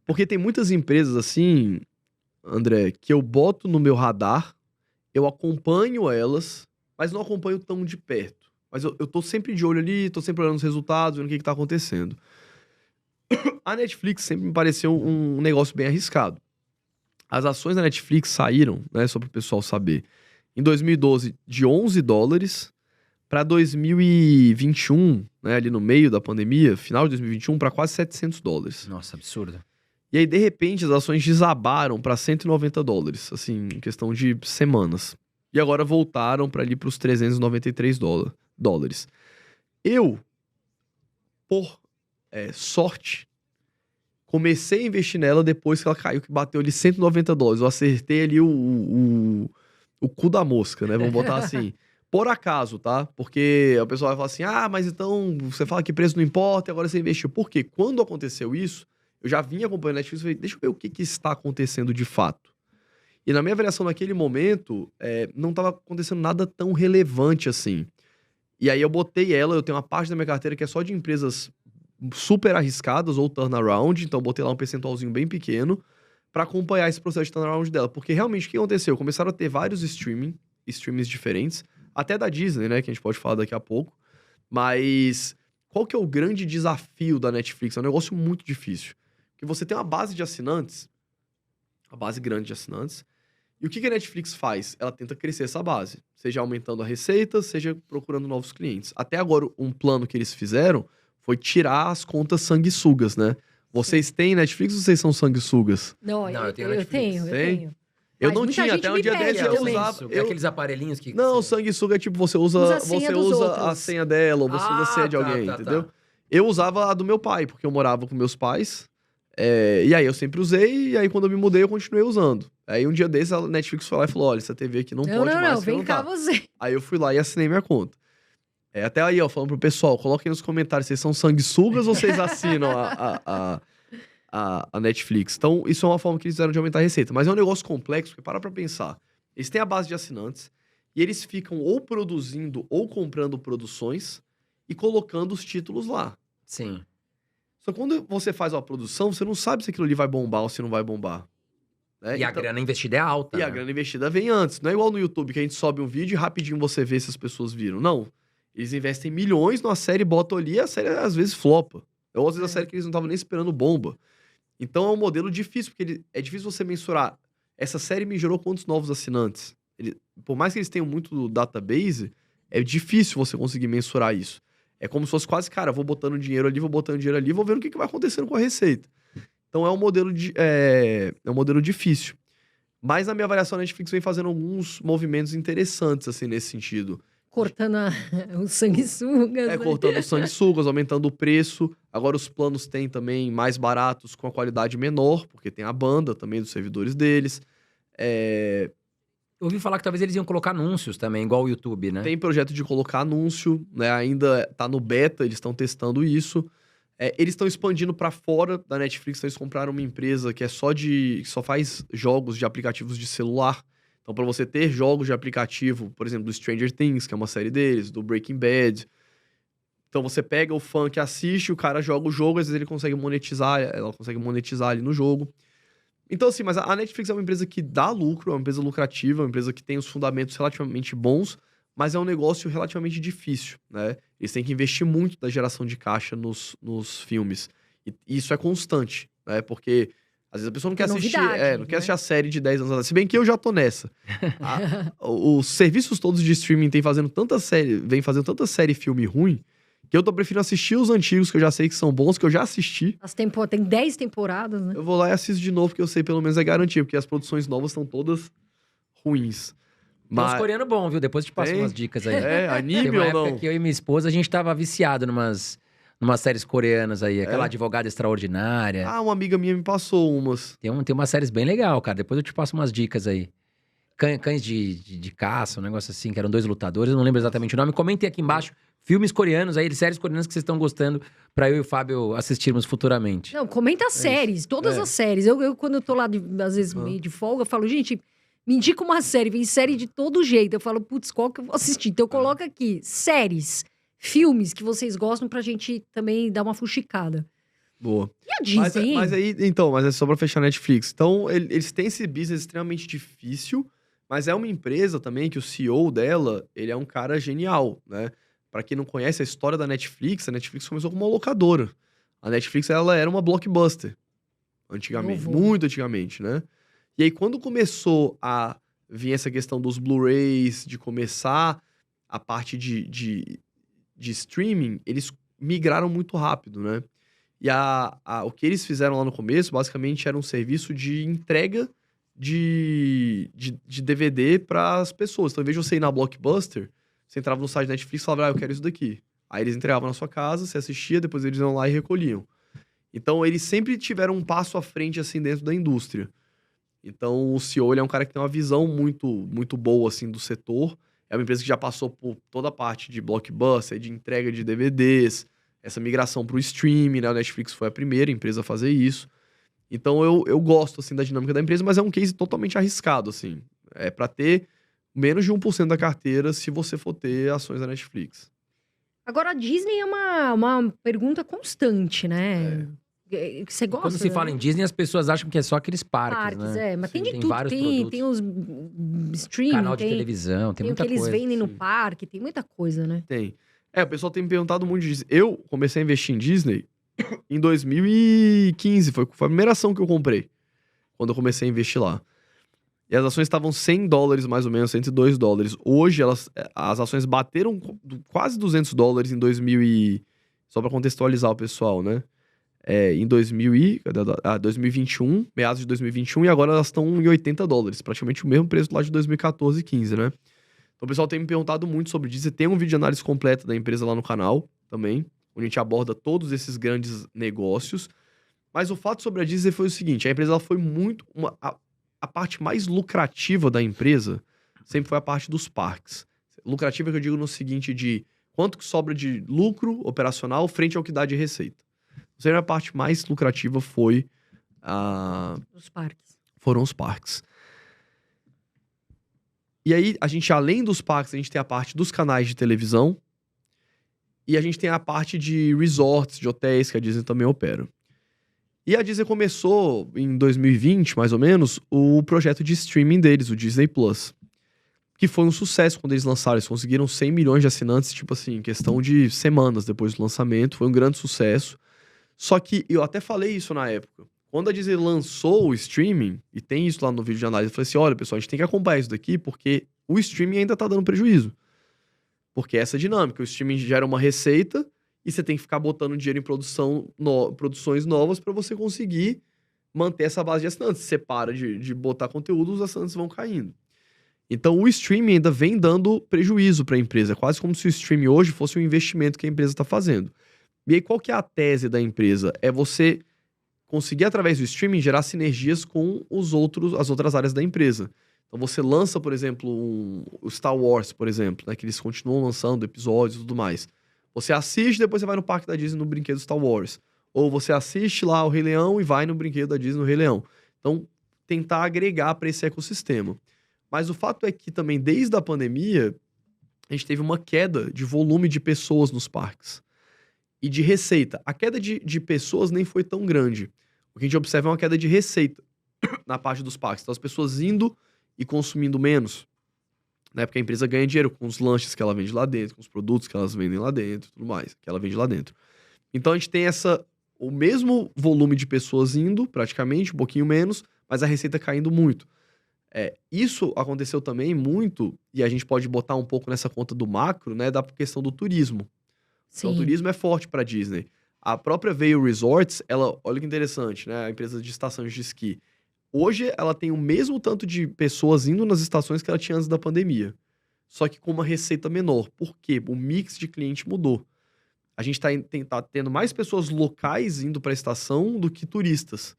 Porque tem muitas empresas assim, André, que eu boto no meu radar, eu acompanho elas, mas não acompanho tão de perto. Mas eu tô sempre de olho ali, tô sempre olhando os resultados, vendo o que tá acontecendo. A Netflix sempre me pareceu um negócio bem arriscado. As ações da Netflix saíram, né, só para o pessoal saber, em 2012 de $11 para 2021, né, ali no meio da pandemia, final de 2021, para quase $700. Nossa, absurdo. E aí, de repente, as ações desabaram para $190, assim, em questão de semanas. E agora voltaram para ali para os $393. Eu, por sorte, comecei a investir nela depois que ela caiu, que bateu ali $190. Eu acertei ali o cu da mosca, né? Vamos botar assim. Por acaso, tá? Porque a pessoa vai falar assim, mas então você fala que preço não importa e agora você investiu. Por quê? Quando aconteceu isso, eu já vinha acompanhando a Netflix e falei, deixa eu ver o que está acontecendo de fato. E na minha avaliação naquele momento, não estava acontecendo nada tão relevante assim. E aí eu botei ela, eu tenho uma parte da minha carteira que é só de empresas super arriscadas ou turnaround, então eu botei lá um percentualzinho bem pequeno para acompanhar esse processo de turnaround dela. Porque realmente o que aconteceu? Começaram a ter vários streamings diferentes, até da Disney, né, que a gente pode falar daqui a pouco. Mas qual que é o grande desafio da Netflix? É um negócio muito difícil. Porque você tem uma base de assinantes, uma base grande de assinantes, e o que a Netflix faz? Ela tenta crescer essa base, seja aumentando a receita, seja procurando novos clientes. Até agora, um plano que eles fizeram foi tirar as contas sanguessugas, né? Vocês têm Netflix ou vocês são sanguessugas? Não, eu tenho eu Netflix. tenho. Eu Mas não muita tinha, gente até um me dia pede desse eu também. usava. Aqueles aparelhinhos que... Não, sanguessuga é tipo, você usa Usa a senha dos a outros. senha dela, ou você usa a senha de alguém, entendeu? Eu usava a do meu pai, porque eu morava com meus pais. E aí eu sempre usei, e aí quando eu me mudei eu continuei usando. Aí um dia desses a Netflix foi lá e falou, olha, essa TV aqui não pode mais. Não, vem cá você. Aí eu fui lá e assinei minha conta. Até aí, ó, falando pro pessoal, coloquem nos comentários, vocês são sanguessugas ou vocês assinam a Netflix? Então, isso é uma forma que eles fizeram de aumentar a receita. Mas é um negócio complexo, porque para pra pensar. Eles têm a base de assinantes e eles ficam ou produzindo ou comprando produções e colocando os títulos lá. Sim. Só que quando você faz uma produção, você não sabe se aquilo ali vai bombar ou se não vai bombar. Né? E a grana investida é alta, E né? a grana investida vem antes. Não é igual no YouTube, que a gente sobe um vídeo e rapidinho você vê se as pessoas viram. Não. Eles investem milhões numa série, botam ali e a série às vezes flopa. Ou às vezes a série que eles não estavam nem esperando bomba. Então é um modelo difícil, porque é difícil você mensurar. Essa série me gerou quantos novos assinantes? Por mais que eles tenham muito do database, é difícil você conseguir mensurar isso. É como se fosse quase, cara, vou botando dinheiro ali, vou vendo o que vai acontecendo com a receita. Então é um modelo, um modelo difícil. Mas na minha avaliação, a Netflix vem fazendo alguns movimentos interessantes, assim, nesse sentido. Cortando os sanguessugas. Né? Cortando os sanguessugas, aumentando o preço. Agora os planos têm também mais baratos, com a qualidade menor, porque tem a banda também dos servidores deles. Eu ouvi falar que talvez eles iam colocar anúncios também, igual o YouTube, né? Tem projeto de colocar anúncio, né? Ainda tá no beta, eles estão testando isso. Eles estão expandindo para fora da Netflix, então eles compraram uma empresa que que só faz jogos de aplicativos de celular. Então, para você ter jogos de aplicativo, por exemplo, do Stranger Things, que é uma série deles, do Breaking Bad. Então, você pega o fã que assiste, o cara joga o jogo, às vezes ela consegue monetizar ali no jogo. Então, assim, mas a Netflix é uma empresa que dá lucro, é uma empresa lucrativa, é uma empresa que tem os fundamentos relativamente bons, mas é um negócio relativamente difícil, né? Eles têm que investir muito da geração de caixa nos filmes. E isso é constante, né? Porque às vezes a pessoa não quer assistir, não quer assistir a série de 10 anos atrás. Se bem que eu já tô nessa. Os serviços todos de streaming vem fazendo tanta série e filme ruim, que eu tô preferindo assistir os antigos, que eu já sei que são bons, que eu já assisti. Tem 10 temporadas, né? Eu vou lá e assisto de novo, porque eu sei pelo menos é garantia, porque as produções novas estão todas ruins. Tem uns coreanos bons, viu? Depois eu te passo umas dicas aí. Anime Tem uma ou não? época que eu e minha esposa, a gente tava viciado numas séries coreanas aí. Aquela Advogada Extraordinária. Uma amiga minha me passou umas. Tem umas séries bem legal, cara. Depois eu te passo umas dicas aí. Cães de caça, um negócio assim, que eram 2 lutadores. Eu não lembro exatamente o nome. Comentem aqui embaixo filmes coreanos aí, séries coreanas que vocês estão gostando, pra eu e o Fábio assistirmos futuramente. Não, comenta as séries, todas as séries. Eu, quando eu tô lá, às vezes, meio de folga, eu falo, gente, me indica uma série. Vem série de todo jeito. Eu falo, putz, qual que eu vou assistir? Então, coloca aqui, séries, filmes que vocês gostam pra gente também dar uma fuxicada. Boa. E a Disney, mas é só pra fechar a Netflix. Então, eles têm esse business extremamente difícil, mas é uma empresa também que o CEO dela, ele é um cara genial, né? Pra quem não conhece a história da Netflix, a Netflix começou como uma locadora. A Netflix, ela era uma blockbuster. Antigamente. Muito antigamente, né? E aí, quando começou a vir essa questão dos Blu-rays, de começar a parte de streaming, eles migraram muito rápido, né? E o que eles fizeram lá no começo, basicamente, era um serviço de entrega de DVD para as pessoas. Então, em vez de você ir na Blockbuster, você entrava no site da Netflix e falava, eu quero isso daqui. Aí eles entregavam na sua casa, você assistia, depois eles iam lá e recolhiam. Então, eles sempre tiveram um passo à frente, assim, dentro da indústria. Então, o CEO, ele é um cara que tem uma visão muito, muito boa, assim, do setor. É uma empresa que já passou por toda a parte de blockbuster, de entrega de DVDs, essa migração para o streaming, né? A Netflix foi a primeira empresa a fazer isso. Então, eu gosto, assim, da dinâmica da empresa, mas é um case totalmente arriscado, assim. É para ter menos de 1% da carteira se você for ter ações da Netflix. Agora, a Disney é uma pergunta constante, né? Você gosta? Quando se fala em Disney, as pessoas acham que é só aqueles parques, né? Mas tem de Tem tudo. vários produtos. Tem os streaming, Canal de televisão, tem muita o que coisa. eles vendem no parque, tem muita coisa, né? Tem. O pessoal tem me perguntado muito de Disney. Eu comecei a investir em Disney em 2015. Foi a primeira ação que eu comprei. Quando eu comecei a investir lá. E as ações estavam $100 mais ou menos, $102. Hoje, as ações bateram quase $200 em 2000 Só para contextualizar o pessoal, né? Em 2021, meados de 2021, e agora elas estão em $80. Praticamente o mesmo preço lá de 2014 e 15, né? Então o pessoal tem me perguntado muito sobre Disney. Tem um vídeo de análise completa da empresa lá no canal também, onde a gente aborda todos esses grandes negócios. Mas o fato sobre a Disney foi o seguinte, a empresa ela foi muito... a parte mais lucrativa da empresa sempre foi a parte dos parques. Lucrativa que eu digo no seguinte de quanto que sobra de lucro operacional frente ao que dá de receita. Sempre a parte mais lucrativa foi Os parques. foram os parques. E aí, a gente, além dos parques, a gente tem a parte dos canais de televisão e a gente tem a parte de resorts, de hotéis, que a Disney também opera. E a Disney começou, em 2020, mais ou menos, o projeto de streaming deles, o Disney Plus. Que foi um sucesso quando eles lançaram. Eles conseguiram 100 milhões de assinantes, tipo assim, em questão de semanas depois do lançamento. Foi um grande sucesso. Só que eu até falei isso na época. Quando a Disney lançou o streaming, e tem isso lá no vídeo de análise, eu falei assim, olha, pessoal, a gente tem que acompanhar isso daqui, porque o streaming ainda tá dando prejuízo. Porque essa é a dinâmica. O streaming gera uma receita e você tem que ficar botando dinheiro em produções novas para você conseguir manter essa base de assinantes. Se você para de botar conteúdo, os assinantes vão caindo. Então, o streaming ainda vem dando prejuízo para a empresa. É quase como se o streaming hoje fosse um investimento que a empresa está fazendo. E aí, qual que é a tese da empresa? É você conseguir, através do streaming, gerar sinergias com as outras áreas da empresa. Então, você lança, por exemplo, o Star Wars, por exemplo, né, que eles continuam lançando episódios e tudo mais. Você assiste, depois você vai no parque da Disney no brinquedo Star Wars. Ou você assiste lá o Rei Leão e vai no brinquedo da Disney no Rei Leão. Então, tentar agregar para esse ecossistema. Mas o fato é que também, desde a pandemia, a gente teve uma queda de volume de pessoas nos parques. E de receita. A queda de pessoas nem foi tão grande. O que a gente observa é uma queda de receita na parte dos parques. Então, as pessoas indo e consumindo menos. Né? Porque a empresa ganha dinheiro com os lanches que ela vende lá dentro, com os produtos que elas vendem lá dentro, tudo mais, que ela vende lá dentro. Então, a gente tem o mesmo volume de pessoas indo, praticamente, um pouquinho menos, mas a receita caindo muito. Isso aconteceu também muito, e a gente pode botar um pouco nessa conta do macro, né, da questão do turismo. Então, o turismo é forte para Disney. A própria Vail Resorts, olha que interessante, né, a empresa de estações de esqui. Hoje, ela tem o mesmo tanto de pessoas indo nas estações que ela tinha antes da pandemia. Só que com uma receita menor. Por quê? O mix de cliente mudou. A gente tá tendo mais pessoas locais indo para a estação do que turistas.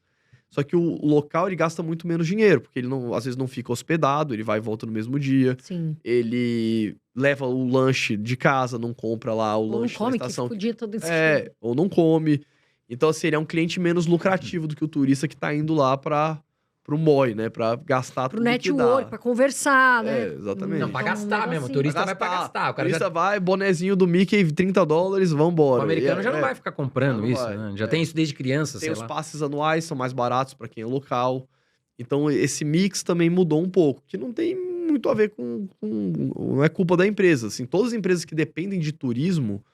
Só que o local, ele gasta muito menos dinheiro, porque ele às vezes não fica hospedado, ele vai e volta no mesmo dia. Sim. Ele leva o lanche de casa, não compra lá o lanche Ou não come, na estação. que fica o dia todo esse Ou não come. Então, assim, ele é um cliente menos lucrativo do que o turista que tá indo lá pro MOI, né? Pra gastar pro tudo que network, dá. pra conversar, né? Exatamente. Não, pra Então, gastar mesmo. O assim. turista vai pra gastar. O cara turista vai, bonezinho do Mickey, $30, O vambora. americano já não vai ficar comprando não isso, vai. né? Já tem isso desde criança, Tem sei os lá. passes anuais, são mais baratos para quem é local. Então, esse mix também mudou um pouco, que não tem muito a ver não é culpa da empresa. Assim, todas as empresas que dependem de turismo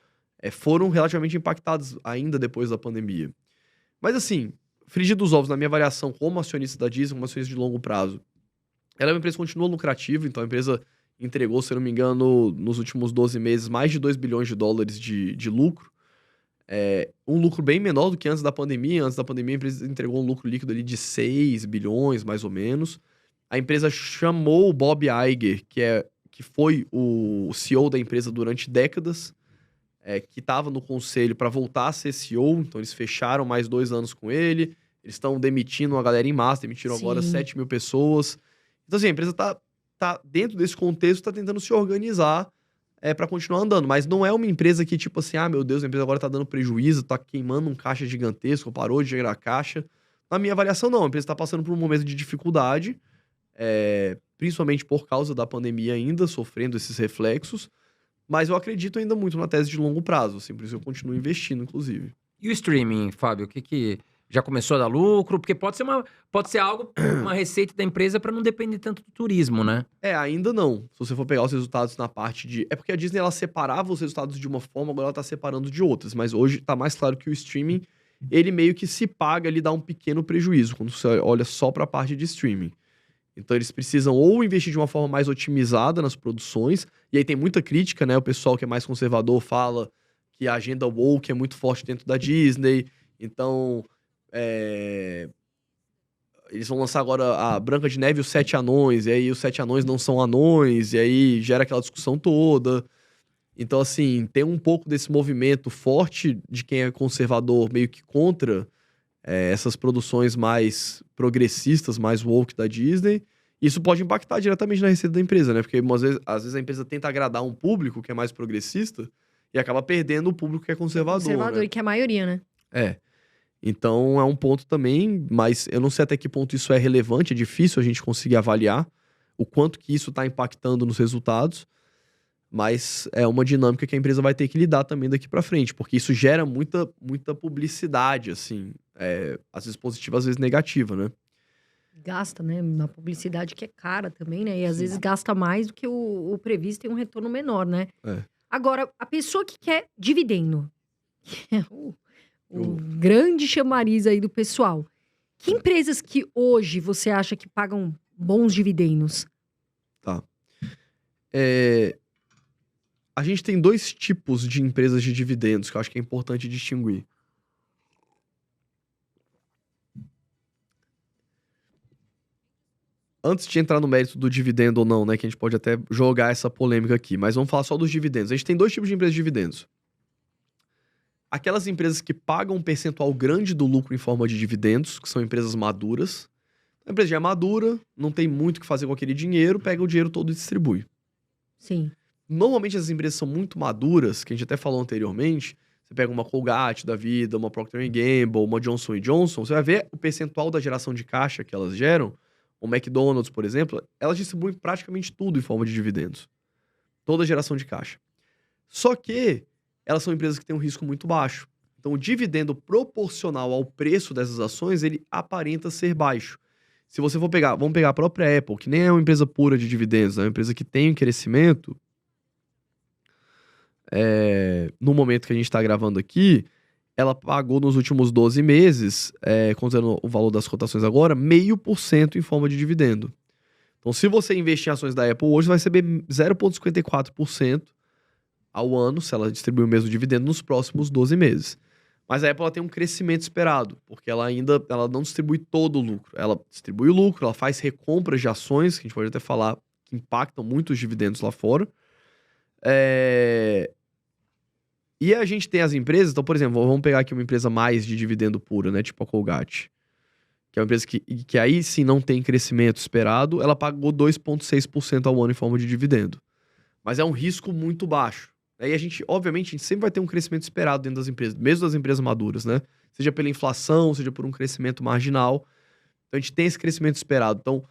foram relativamente impactadas ainda depois da pandemia. Mas, assim, frigir dos ovos, na minha avaliação, como acionista da Disney, como acionista de longo prazo, ela é uma empresa que continua lucrativa, então a empresa entregou, se eu não me engano, nos últimos 12 meses, mais de $2 bilhões de lucro. Um lucro bem menor do que antes da pandemia. Antes da pandemia, a empresa entregou um lucro líquido ali de 6 bilhões, mais ou menos. A empresa chamou o Bob Iger, que foi o CEO da empresa durante décadas, que estava no conselho para voltar a ser CEO. Então, eles fecharam mais 2 anos com ele. Eles estão demitindo uma galera em massa, demitiram agora 7 mil pessoas. Então, assim, a empresa tá dentro desse contexto, tá tentando se organizar para continuar andando. Mas não é uma empresa que, tipo assim, meu Deus, a empresa agora tá dando prejuízo, tá queimando um caixa gigantesco, parou de gerar caixa. Na minha avaliação, não. A empresa tá passando por um momento de dificuldade, principalmente por causa da pandemia ainda, sofrendo esses reflexos. Mas eu acredito ainda muito na tese de longo prazo, assim, por isso eu continuo investindo, inclusive. E o streaming, Fábio, o que já começou a dar lucro? Porque pode ser algo, uma receita da empresa para não depender tanto do turismo, né? Ainda não. Se você for pegar os resultados na parte de... porque a Disney, ela separava os resultados de uma forma, agora ela tá separando de outras. Mas hoje tá mais claro que o streaming, ele meio que se paga, ele dá um pequeno prejuízo, quando você olha só pra parte de streaming. Então eles precisam ou investir de uma forma mais otimizada nas produções, e aí tem muita crítica, né? O pessoal que é mais conservador fala que a agenda woke é muito forte dentro da Disney, então... eles vão lançar agora a Branca de Neve e os 7 Anões, e aí os 7 Anões não são anões, e aí gera aquela discussão toda. Então, assim, tem um pouco desse movimento forte de quem é conservador, meio que contra essas produções mais progressistas, mais woke da Disney. Isso pode impactar diretamente na receita da empresa, né? Porque às vezes a empresa tenta agradar um público que é mais progressista e acaba perdendo o público que é conservador. Conservador, né? que é a maioria, né? Então é um ponto também, mas eu não sei até que ponto isso é relevante, é difícil a gente conseguir avaliar o quanto que isso está impactando nos resultados, mas é uma dinâmica que a empresa vai ter que lidar também daqui para frente, porque isso gera muita publicidade, assim, às vezes positiva, às vezes negativa, né? Gasta, né? Uma publicidade que é cara também, né? E às vezes gasta mais do que o previsto e um retorno menor, né? Agora, a pessoa que quer dividendo, que é o grande chamariz aí do pessoal. Que empresas que hoje você acha que pagam bons dividendos? Tá. A gente tem 2 tipos de empresas de dividendos que eu acho que é importante distinguir. Antes de entrar no mérito do dividendo ou não, né, que a gente pode até jogar essa polêmica aqui, mas vamos falar só dos dividendos. A gente tem 2 tipos de empresas de dividendos. Aquelas empresas que pagam um percentual grande do lucro em forma de dividendos, que são empresas maduras. A empresa já é madura, não tem muito o que fazer com aquele dinheiro, pega o dinheiro todo e distribui. Sim. Normalmente as empresas são muito maduras, que a gente até falou anteriormente. Você pega uma Colgate da vida, uma Procter & Gamble, uma Johnson & Johnson, você vai ver o percentual da geração de caixa que elas geram. O McDonald's, por exemplo, elas distribuem praticamente tudo em forma de dividendos. Toda a geração de caixa. Só que elas são empresas que têm um risco muito baixo. Então, o dividendo proporcional ao preço dessas ações, ele aparenta ser baixo. Se você for pegar, vamos pegar a própria Apple, que nem é uma empresa pura de dividendos, é uma empresa que tem um crescimento. No momento que a gente está gravando aqui, ela pagou nos últimos 12 meses, considerando o valor das cotações agora, 0,5% em forma de dividendo. Então, se você investir em ações da Apple hoje, vai receber 0,54% ao ano, se ela distribuir o mesmo dividendo nos próximos 12 meses. Mas a Apple ela tem um crescimento esperado, porque ela não distribui todo o lucro. Ela distribui o lucro, ela faz recompras de ações, que a gente pode até falar, que impactam muito os dividendos lá fora. E a gente tem as empresas, então, por exemplo, vamos pegar aqui uma empresa mais de dividendo puro, né? Tipo a Colgate. Que é uma empresa que aí sim não tem crescimento esperado, ela pagou 2,6% ao ano em forma de dividendo. Mas é um risco muito baixo. Aí a gente, obviamente, a gente sempre vai ter um crescimento esperado dentro das empresas, mesmo das empresas maduras, né? Seja pela inflação, seja por um crescimento marginal. Então a gente tem esse crescimento esperado. Então,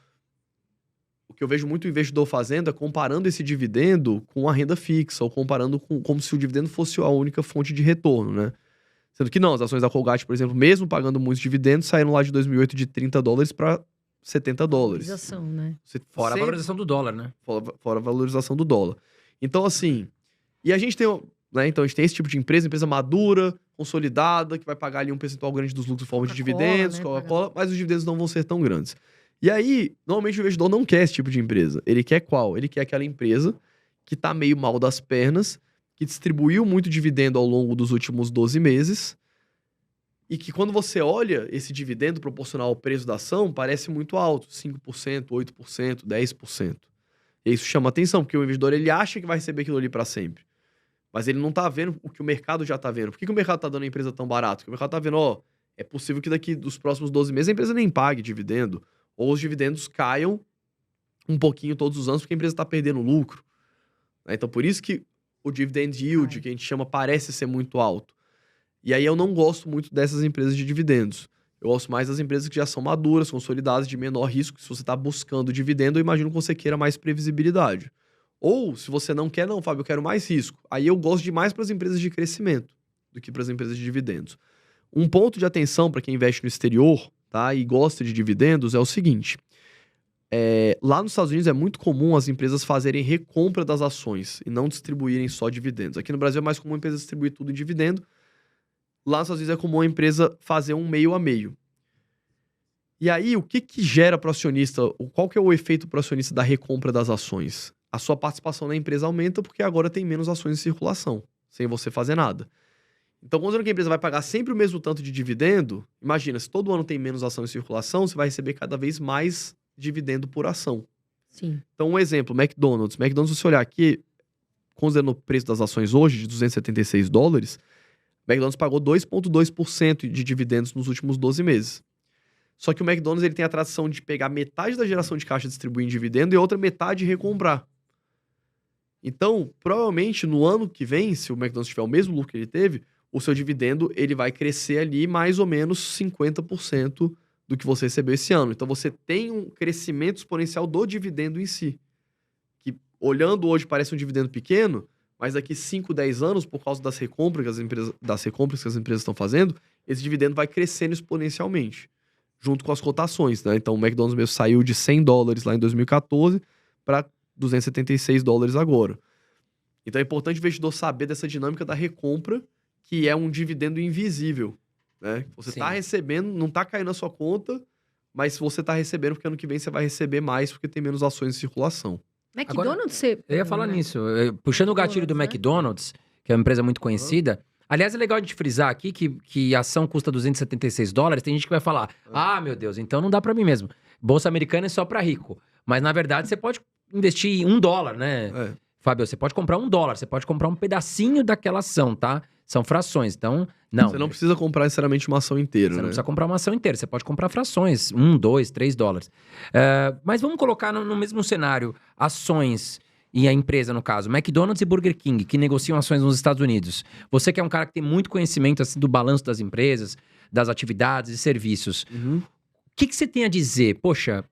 o que eu vejo muito o investidor fazendo é comparando esse dividendo com a renda fixa, ou comparando como se o dividendo fosse a única fonte de retorno, né? Sendo que não, as ações da Colgate, por exemplo, mesmo pagando muitos dividendos, saíram lá de 2008 de $30 para $70. Valorização, né? Fora a valorização do dólar, né? Fora a valorização do dólar. Então, assim... E a gente tem, né? Então, a gente tem esse tipo de empresa madura, consolidada, que vai pagar ali um percentual grande dos lucros em forma de dividendos, né? Coca-Cola, mas os dividendos não vão ser tão grandes. E aí, normalmente o investidor não quer esse tipo de empresa. Ele quer qual? Ele quer aquela empresa que tá meio mal das pernas, que distribuiu muito dividendo ao longo dos últimos 12 meses, e que quando você olha esse dividendo proporcional ao preço da ação, parece muito alto, 5%, 8%, 10%. E isso chama atenção, porque o investidor ele acha que vai receber aquilo ali para sempre. Mas ele não tá vendo o que o mercado já tá vendo. Por que o mercado tá dando a empresa tão barato? Porque o mercado tá vendo, é possível que daqui dos próximos 12 meses a empresa nem pague dividendo, ou os dividendos caiam um pouquinho todos os anos, porque a empresa tá perdendo lucro. Então, por isso que o dividend yield, que a gente chama, parece ser muito alto. E aí eu não gosto muito dessas empresas de dividendos. Eu gosto mais das empresas que já são maduras, consolidadas, de menor risco. Se você está buscando dividendo, eu imagino que você queira mais previsibilidade. Ou, se você não quer, não, Fábio, eu quero mais risco. Aí eu gosto demais para as empresas de crescimento do que para as empresas de dividendos. Um ponto de atenção para quem investe no exterior, tá, e gosta de dividendos é o seguinte. Lá nos Estados Unidos é muito comum as empresas fazerem recompra das ações e não distribuírem só dividendos. Aqui no Brasil é mais comum a empresa distribuir tudo em dividendo. Lá nos Estados Unidos é comum a empresa fazer um meio a meio. E aí, o que gera para o acionista? Qual que é o efeito para o acionista da recompra das ações? A sua participação na empresa aumenta porque agora tem menos ações em circulação, sem você fazer nada. Então, considerando que a empresa vai pagar sempre o mesmo tanto de dividendo, imagina, se todo ano tem menos ação em circulação, você vai receber cada vez mais dividendo por ação. Sim. Então, um exemplo, McDonald's. McDonald's, se você olhar aqui, considerando o preço das ações hoje, de $276, O McDonald's pagou 2,2% de dividendos nos últimos 12 meses. Só que o McDonald's ele tem a tradição de pegar metade da geração de caixa e distribuir em dividendo e a outra metade recomprar. Então, provavelmente, no ano que vem, se o McDonald's tiver o mesmo lucro que ele teve, o seu dividendo ele vai crescer ali mais ou menos 50% do que você recebeu esse ano. Então, você tem um crescimento exponencial do dividendo em si. Que, olhando hoje, parece um dividendo pequeno, mas daqui 5, 10 anos, por causa das recompras que as empresas estão fazendo, esse dividendo vai crescendo exponencialmente, junto com as cotações, né? Então, o McDonald's mesmo saiu de $100 lá em 2014 para $276 agora. Então, é importante o investidor saber dessa dinâmica da recompra, que é um dividendo invisível, né? Você está recebendo, não está caindo na sua conta, mas se você está recebendo, porque ano que vem você vai receber mais, porque tem menos ações em circulação. McDonald's, Eu ia falar nisso. Puxando o gatilho do McDonald's, que é uma empresa muito conhecida. Aliás, é legal a gente frisar aqui que a ação custa $276. Tem gente que vai falar, meu Deus, então não dá pra mim mesmo. Bolsa americana é só pra rico. Mas, na verdade, você pode investir $1, né? Fábio, você pode comprar $1. Você pode comprar um pedacinho daquela ação, tá? São frações, então, não. Você não precisa comprar necessariamente uma ação inteira, Você né? não precisa comprar uma ação inteira, você pode comprar frações, $1, $2, $3. Mas vamos colocar no mesmo cenário ações e a empresa, no caso, McDonald's e Burger King, que negociam ações nos Estados Unidos. Você que é um cara que tem muito conhecimento assim, do balanço das empresas, das atividades e serviços. O que você tem a dizer? Poxa,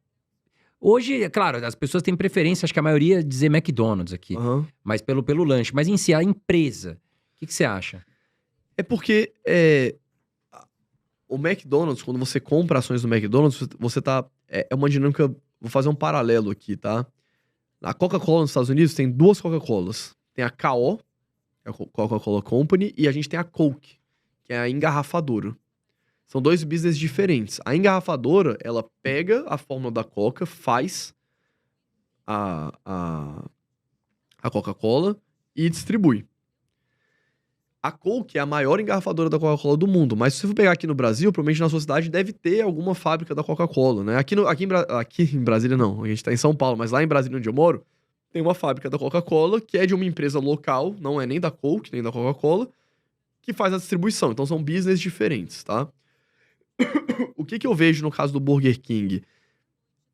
hoje, é claro, as pessoas têm preferência, acho que a maioria dizer McDonald's aqui, mas pelo lanche. Mas em si, a empresa, o que você acha? É porque o McDonald's, quando você compra ações do McDonald's, você tá... É uma dinâmica... Vou fazer um paralelo aqui, tá? A Coca-Cola nos Estados Unidos tem duas Coca-Colas. Tem a KO, a Coca-Cola Company, e a gente tem a Coke, que é a engarrafadora. São dois business diferentes. A engarrafadora, ela pega a fórmula da Coca, faz a Coca-Cola e distribui. A Coke é a maior engarrafadora da Coca-Cola do mundo, mas se você for pegar aqui no Brasil, provavelmente na sua cidade deve ter alguma fábrica da Coca-Cola, né? Aqui em Brasília não, a gente tá em São Paulo, mas lá em Brasília onde eu moro, tem uma fábrica da Coca-Cola que é de uma empresa local, não é nem da Coke, nem da Coca-Cola, que faz a distribuição. Então são business diferentes, tá? O que eu vejo no caso do Burger King?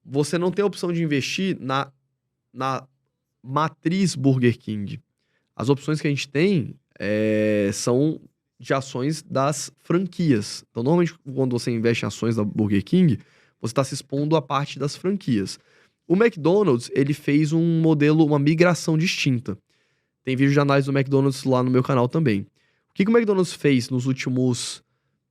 Você não tem a opção de investir na matriz Burger King. As opções que a gente tem são de ações das franquias. Então, normalmente, quando você investe em ações da Burger King, você está se expondo à parte das franquias. O McDonald's, ele fez um modelo, uma migração distinta. Tem vídeo de análise do McDonald's lá no meu canal também. O que o McDonald's fez nos últimos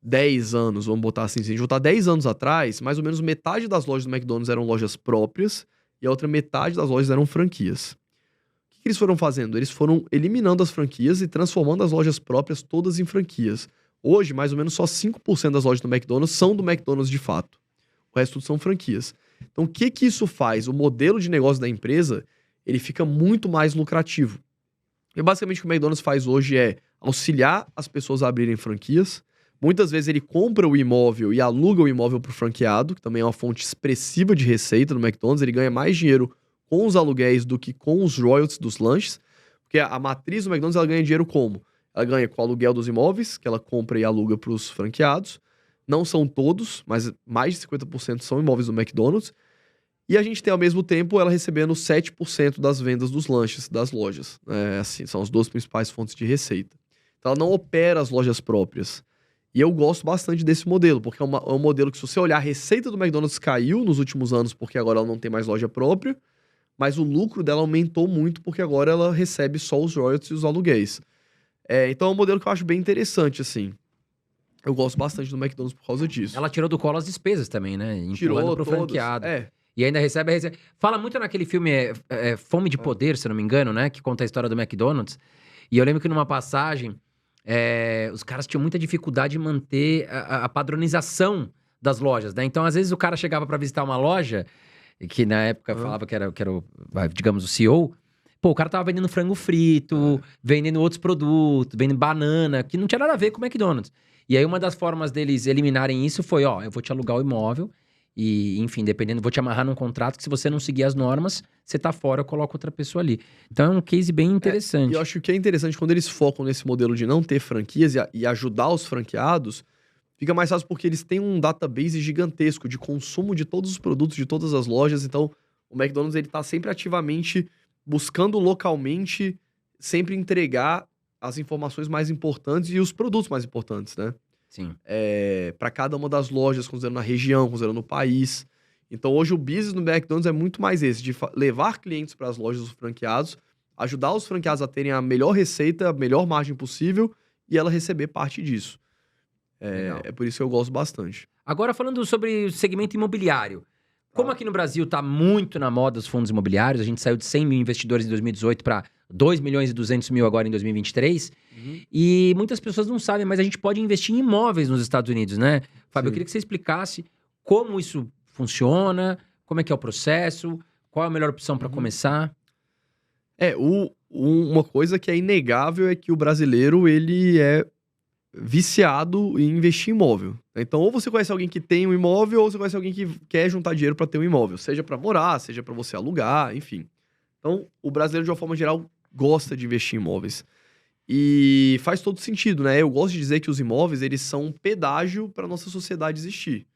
10 anos, vamos botar assim, se a gente voltar 10 anos atrás, mais ou menos metade das lojas do McDonald's eram lojas próprias e a outra metade das lojas eram franquias. O que eles foram fazendo? Eles foram eliminando as franquias e transformando as lojas próprias todas em franquias. Hoje, mais ou menos só 5% das lojas do McDonald's são do McDonald's de fato. O resto tudo são franquias. Então, o que isso faz? O modelo de negócio da empresa, ele fica muito mais lucrativo. E basicamente o que o McDonald's faz hoje é auxiliar as pessoas a abrirem franquias. Muitas vezes ele compra o imóvel e aluga o imóvel para o franqueado, que também é uma fonte expressiva de receita do McDonald's. Ele ganha mais dinheiro com os aluguéis do que com os royalties dos lanches. Porque a matriz do McDonald's, ela ganha dinheiro como? Ela ganha com o aluguel dos imóveis, que ela compra e aluga para os franqueados. Não são todos, mas mais de 50% são imóveis do McDonald's. E a gente tem, ao mesmo tempo, ela recebendo 7% das vendas dos lanches das lojas. Assim, são as duas principais fontes de receita. Então, ela não opera as lojas próprias. E eu gosto bastante desse modelo, porque é um modelo que, se você olhar, a receita do McDonald's caiu nos últimos anos, porque agora ela não tem mais loja própria, mas o lucro dela aumentou muito, porque agora ela recebe só os royalties e os aluguéis. Então é um modelo que eu acho bem interessante, assim. Eu gosto bastante do McDonald's por causa disso. Ela tirou do colo as despesas também, né? Tirou pro franqueado. É. E ainda recebe. Fala muito naquele filme Fome de Poder, se eu não me engano, né? Que conta a história do McDonald's. E eu lembro que numa passagem, os caras tinham muita dificuldade em manter a padronização das lojas, né? Então, às vezes, o cara chegava pra visitar uma loja, que na época falava que era o, digamos, o CEO. Pô, o cara tava vendendo frango frito, vendendo outros produtos, vendendo banana, que não tinha nada a ver com o McDonald's. E aí, uma das formas deles eliminarem isso foi, eu vou te alugar o imóvel E, enfim, dependendo, vou te amarrar num contrato que se você não seguir as normas, você tá fora, eu coloco outra pessoa ali. Então é um case bem interessante. E eu acho que é interessante quando eles focam nesse modelo de não ter franquias e ajudar os franqueados, fica mais fácil porque eles têm um database gigantesco de consumo de todos os produtos de todas as lojas. Então, o McDonald's ele tá sempre ativamente buscando localmente sempre entregar as informações mais importantes e os produtos mais importantes, né? Sim. Para cada uma das lojas, considerando a região, considerando o país. Então, hoje o business no McDonald's é muito mais esse, de levar clientes para as lojas dos franqueados, ajudar os franqueados a terem a melhor receita, a melhor margem possível e ela receber parte disso. É por isso que eu gosto bastante. Agora, falando sobre o segmento imobiliário. Como aqui no Brasil tá muito na moda os fundos imobiliários, a gente saiu de 100 mil investidores em 2018 para 2 milhões e 200 mil agora em 2023. E muitas pessoas não sabem, mas a gente pode investir em imóveis nos Estados Unidos, né? Fábio, eu queria que você explicasse como isso funciona, como é que é o processo, qual é a melhor opção para começar. Uma coisa que é inegável é que o brasileiro, ele é viciado em investir em imóvel. Então, ou você conhece alguém que tem um imóvel, ou você conhece alguém que quer juntar dinheiro para ter um imóvel. Seja para morar, seja para você alugar, enfim. Então, o brasileiro, de uma forma geral, gosta de investir em imóveis. E faz todo sentido, né? Eu gosto de dizer que os imóveis, eles são um pedágio para nossa sociedade existir.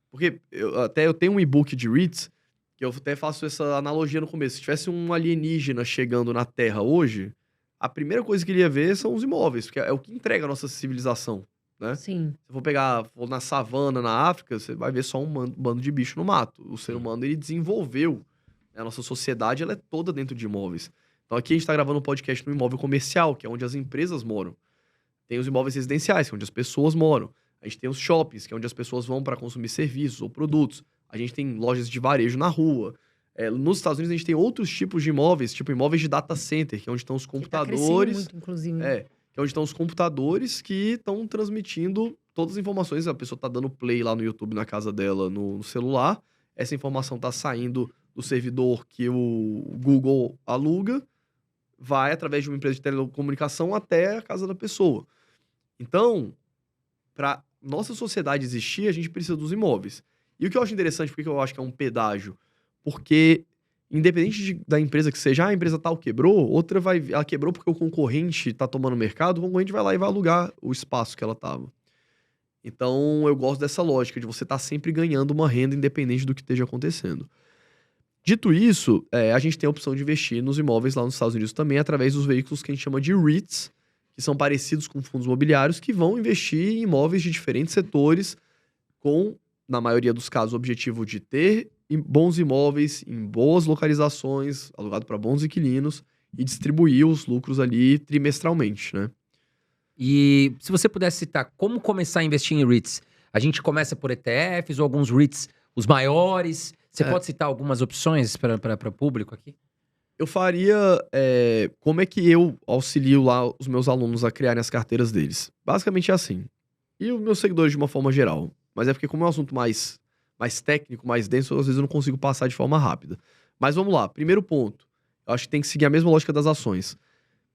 Porque eu tenho um e-book de REITs, que eu até faço essa analogia no começo. Se tivesse um alienígena chegando na Terra hoje, a primeira coisa que ele ia ver são os imóveis, porque é o que entrega a nossa civilização, né? Sim. Se for na savana, na África, você vai ver só um bando de bicho no mato. O ser humano, ele desenvolveu. A nossa sociedade, ela é toda dentro de imóveis. Então aqui a gente tá gravando um podcast no imóvel comercial, que é onde as empresas moram. Tem os imóveis residenciais, que é onde as pessoas moram. A gente tem os shoppings, que é onde as pessoas vão para consumir serviços ou produtos. A gente tem lojas de varejo na rua. Nos Estados Unidos a gente tem outros tipos de imóveis, tipo imóveis de data center, que é onde estão os computadores. Muito, inclusive. Que é onde estão os computadores que estão transmitindo todas as informações. A pessoa tá dando play lá no YouTube na casa dela, no celular. Essa informação tá saindo do servidor que o Google aluga, vai através de uma empresa de telecomunicação até a casa da pessoa. Então, para nossa sociedade existir, a gente precisa dos imóveis. E o que eu acho interessante, porque eu acho que é um pedágio, porque independente da empresa que seja, a empresa tal quebrou, ela quebrou porque o concorrente tá tomando o mercado, o concorrente vai lá e vai alugar o espaço que ela tava. Então, eu gosto dessa lógica de você estar sempre ganhando uma renda independente do que esteja acontecendo. Dito isso, a gente tem a opção de investir nos imóveis lá nos Estados Unidos também, através dos veículos que a gente chama de REITs, que são parecidos com fundos imobiliários, que vão investir em imóveis de diferentes setores, com, na maioria dos casos, o objetivo de ter bons imóveis em boas localizações, alugado para bons inquilinos, e distribuir os lucros ali trimestralmente, né? E se você pudesse citar como começar a investir em REITs, a gente começa por ETFs ou alguns REITs, os maiores. Você pode citar algumas opções para o público aqui? Eu faria... como é que eu auxilio lá os meus alunos a criarem as carteiras deles? Basicamente é assim. E os meus seguidores de uma forma geral. Mas é porque como é um assunto mais técnico, mais denso, às vezes eu não consigo passar de forma rápida. Mas vamos lá. Primeiro ponto. Eu acho que tem que seguir a mesma lógica das ações.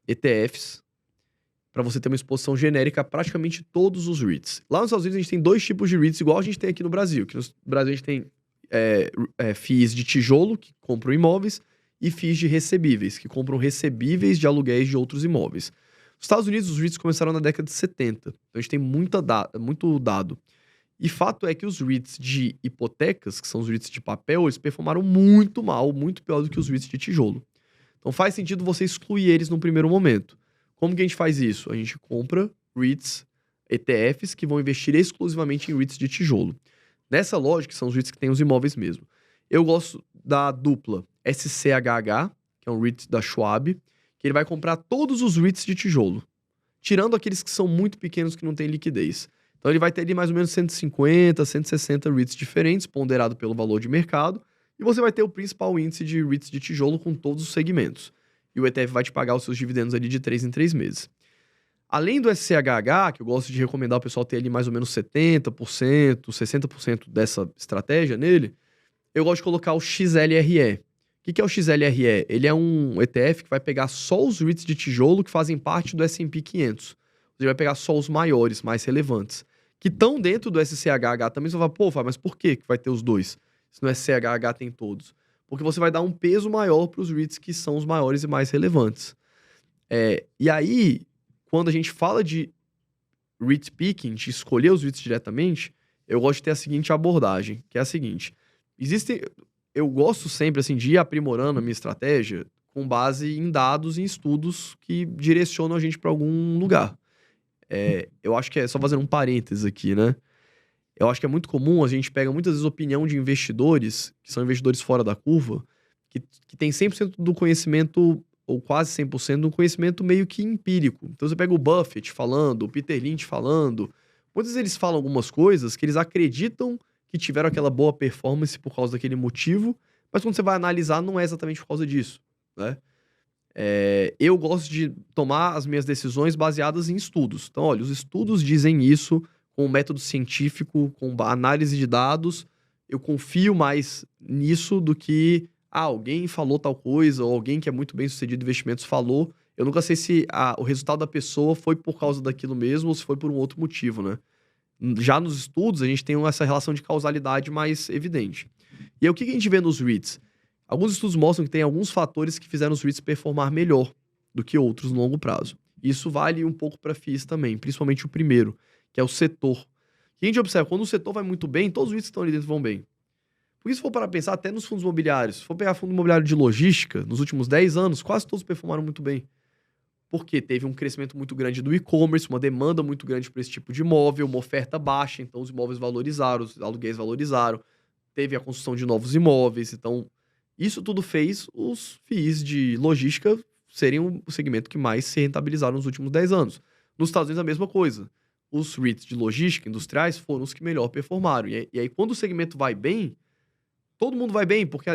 ETFs, para você ter uma exposição genérica a praticamente todos os REITs. Lá nos Estados Unidos a gente tem dois tipos de REITs, igual a gente tem aqui no Brasil. Que no Brasil a gente tem FIIs de tijolo, que compram imóveis, e FIIs de recebíveis, que compram recebíveis de aluguéis de outros imóveis. Nos Estados Unidos, os REITs começaram na década de 70. Então a gente tem muito dado. E fato é que os REITs de hipotecas, que são os REITs de papel, eles performaram muito mal, muito pior do que os REITs de tijolo. Então faz sentido você excluir eles num primeiro momento. Como que a gente faz isso? A gente compra REITs, ETFs, que vão investir exclusivamente em REITs de tijolo. Nessa lógica, são os REITs que têm os imóveis mesmo. Eu gosto da dupla SCHH, que é um REIT da Schwab, que ele vai comprar todos os REITs de tijolo, tirando aqueles que são muito pequenos que não têm liquidez. Então ele vai ter ali mais ou menos 150, 160 REITs diferentes, ponderado pelo valor de mercado, e você vai ter o principal índice de REITs de tijolo com todos os segmentos. E o ETF vai te pagar os seus dividendos ali de 3 em 3 meses. Além do SCHH, que eu gosto de recomendar o pessoal ter ali mais ou menos 70%, 60% dessa estratégia nele, eu gosto de colocar o XLRE. O que é o XLRE? Ele é um ETF que vai pegar só os REITs de tijolo que fazem parte do S&P 500. Ele vai pegar só os maiores, mais relevantes. que estão dentro do SCHH também. Você vai falar, pô, Fábio, mas por que vai ter os dois? Se no SCHH tem todos. Porque você vai dar um peso maior para os REITs que são os maiores e mais relevantes. E aí, quando a gente fala de REIT picking, de escolher os REITs diretamente, eu gosto de ter a seguinte abordagem, que é a seguinte. Eu gosto sempre assim, de ir aprimorando a minha estratégia com base em dados e em estudos que direcionam a gente para algum lugar. Eu acho que só fazendo um parênteses aqui, né? Eu acho que é muito comum, a gente pega muitas vezes opinião de investidores, que são investidores fora da curva, que tem 100% do conhecimento, ou quase 100% do conhecimento meio que empírico. Então você pega o Buffett falando, o Peter Lynch falando, muitas vezes eles falam algumas coisas que eles acreditam que tiveram aquela boa performance por causa daquele motivo, mas quando você vai analisar, não é exatamente por causa disso, né? Eu gosto de tomar as minhas decisões baseadas em estudos. Então, olha, os estudos dizem isso com método científico, com análise de dados. Eu confio mais nisso do que alguém falou tal coisa, ou alguém que é muito bem sucedido em investimentos falou. Eu nunca sei se o resultado da pessoa foi por causa daquilo mesmo ou se foi por um outro motivo, né? Já nos estudos, a gente tem essa relação de causalidade mais evidente. E aí, o que a gente vê nos REITs? Alguns estudos mostram que tem alguns fatores que fizeram os REITs performar melhor do que outros no longo prazo. Isso vale um pouco para FIIs também, principalmente o primeiro, que é o setor. O que a gente observa, quando o setor vai muito bem, todos os REITs que estão ali dentro vão bem. Porque se for para pensar, até nos fundos imobiliários, se for pegar fundo imobiliário de logística, nos últimos 10 anos, quase todos performaram muito bem. Porque teve um crescimento muito grande do e-commerce, uma demanda muito grande por esse tipo de imóvel, uma oferta baixa, então os imóveis valorizaram, os aluguéis valorizaram, teve a construção de novos imóveis, então isso tudo fez os FIIs de logística serem o segmento que mais se rentabilizaram nos últimos 10 anos. Nos Estados Unidos a mesma coisa. Os REITs de logística, industriais, foram os que melhor performaram. E aí quando o segmento vai bem, todo mundo vai bem, porque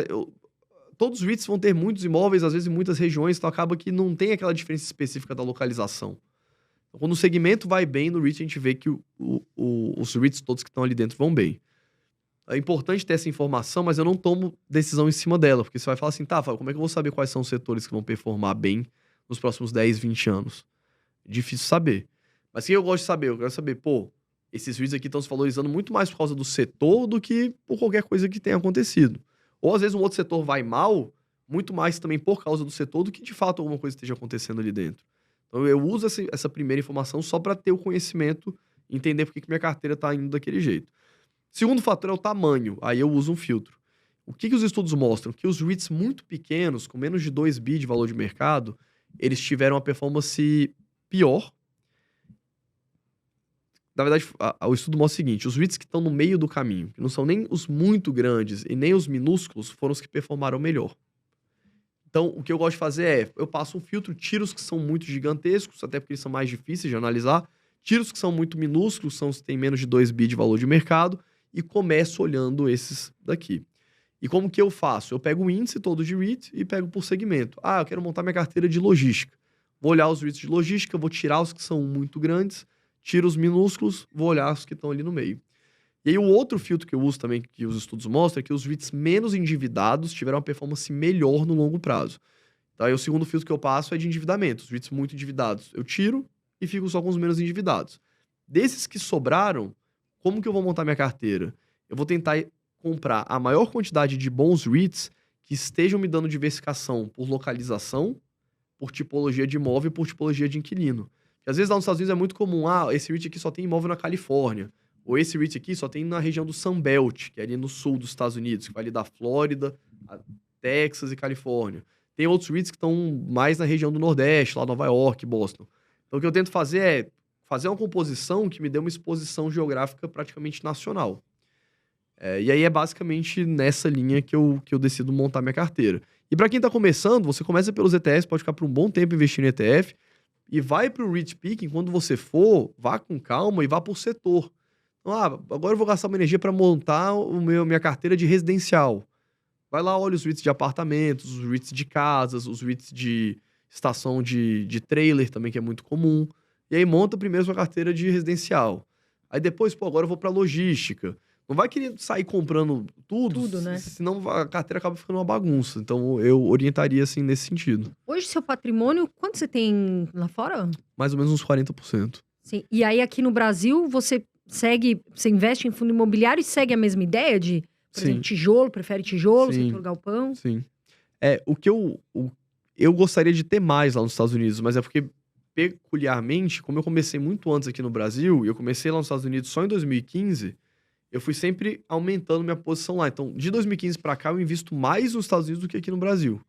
todos os REITs vão ter muitos imóveis, às vezes em muitas regiões, então acaba que não tem aquela diferença específica da localização. Então, quando o segmento vai bem no REIT, a gente vê que os REITs todos que estão ali dentro vão bem. É importante ter essa informação, mas eu não tomo decisão em cima dela, porque você vai falar assim, tá, Fábio, como é que eu vou saber quais são os setores que vão performar bem nos próximos 10, 20 anos? Difícil saber. Mas o que eu gosto de saber? Eu quero saber, esses REITs aqui estão se valorizando muito mais por causa do setor do que por qualquer coisa que tenha acontecido. Ou às vezes um outro setor vai mal, muito mais também por causa do setor do que de fato alguma coisa esteja acontecendo ali dentro. Então eu uso essa primeira informação só para ter o conhecimento e entender por que minha carteira está indo daquele jeito. Segundo fator é o tamanho. Aí eu uso um filtro. O que os estudos mostram? Que os REITs muito pequenos, com menos de 2 bi de valor de mercado, eles tiveram uma performance pior. Na verdade, o estudo mostra o seguinte, os REITs que estão no meio do caminho, que não são nem os muito grandes e nem os minúsculos, foram os que performaram melhor. Então, o que eu gosto de fazer eu passo um filtro, tiro os que são muito gigantescos, até porque eles são mais difíceis de analisar, tiro os que são muito minúsculos, são os que têm menos de 2 bi de valor de mercado, e começo olhando esses daqui. E como que eu faço? Eu pego o índice todo de REIT e pego por segmento. Eu quero montar minha carteira de logística. Vou olhar os REITs de logística, vou tirar os que são muito grandes, tiro os minúsculos, vou olhar os que estão ali no meio. E aí o outro filtro que eu uso também, que os estudos mostram, é que os REITs menos endividados tiveram uma performance melhor no longo prazo. Então aí o segundo filtro que eu passo é de endividamento. Os REITs muito endividados eu tiro e fico só com os menos endividados. Desses que sobraram, como que eu vou montar minha carteira? Eu vou tentar comprar a maior quantidade de bons REITs que estejam me dando diversificação por localização, por tipologia de imóvel e por tipologia de inquilino. Às vezes lá nos Estados Unidos é muito comum, esse REIT aqui só tem imóvel na Califórnia, ou esse REIT aqui só tem na região do Sunbelt, que é ali no sul dos Estados Unidos, que vai ali da Flórida, Texas e Califórnia. Tem outros REITs que estão mais na região do Nordeste, lá Nova York, Boston. Então o que eu tento fazer é fazer uma composição que me dê uma exposição geográfica praticamente nacional. E aí é basicamente nessa linha que eu decido montar minha carteira. E para quem está começando, você começa pelos ETFs, pode ficar por um bom tempo investindo em ETF, e vai para o REIT picking, quando você for, vá com calma e vá por setor. Então, agora eu vou gastar uma energia para montar minha carteira de residencial. Vai lá, olha os REITs de apartamentos, os REITs de casas, os REITs de estação de trailer também, que é muito comum. E aí monta primeiro sua carteira de residencial. Aí depois, agora eu vou para logística. Não vai querer sair comprando tudo, né? Senão a carteira acaba ficando uma bagunça. Então eu orientaria assim nesse sentido. Hoje, seu patrimônio, quanto você tem lá fora? Mais ou menos uns 40%. Sim. E aí aqui no Brasil, você você investe em fundo imobiliário e segue a mesma ideia de, por exemplo, tijolo, prefere tijolo, setor galpão? Sim. O que eu gostaria de ter mais lá nos Estados Unidos, mas é porque, peculiarmente, como eu comecei muito antes aqui no Brasil, e eu comecei lá nos Estados Unidos só em 2015, eu fui sempre aumentando minha posição lá. Então, de 2015 pra cá, eu invisto mais nos Estados Unidos do que aqui no Brasil.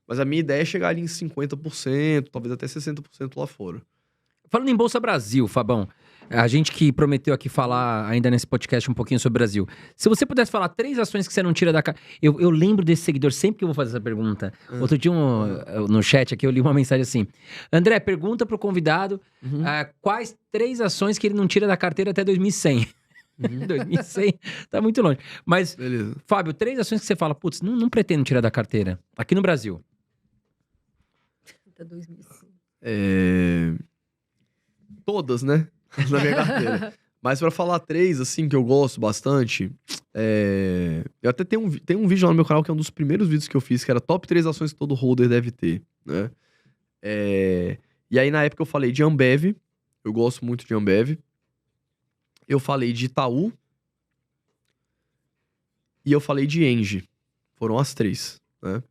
Mas a minha ideia é chegar ali em 50%, talvez até 60% lá fora. Falando em Bolsa Brasil, Fabão, a gente que prometeu aqui falar ainda nesse podcast um pouquinho sobre o Brasil. Se você pudesse falar 3 ações que você não tira da cara... Eu lembro desse seguidor, sempre que eu vou fazer essa pergunta. Outro dia no chat aqui eu li uma mensagem assim. André, pergunta pro convidado quais 3 ações que ele não tira da carteira até 2100. 2100 tá muito longe. Mas, beleza. Fábio, 3 ações que você fala, putz, não pretendo tirar da carteira. Aqui no Brasil. Até 2100. Todas, né? Na minha carteira. Mas pra falar 3, assim, que eu gosto bastante, eu até tenho um vídeo lá no meu canal que é um dos primeiros vídeos que eu fiz, que era top 3 ações que todo holder deve ter, né? E aí, na época, eu falei de Ambev. Eu gosto muito de Ambev. Eu falei de Itaú. E eu falei de Engie. Foram as 3, né?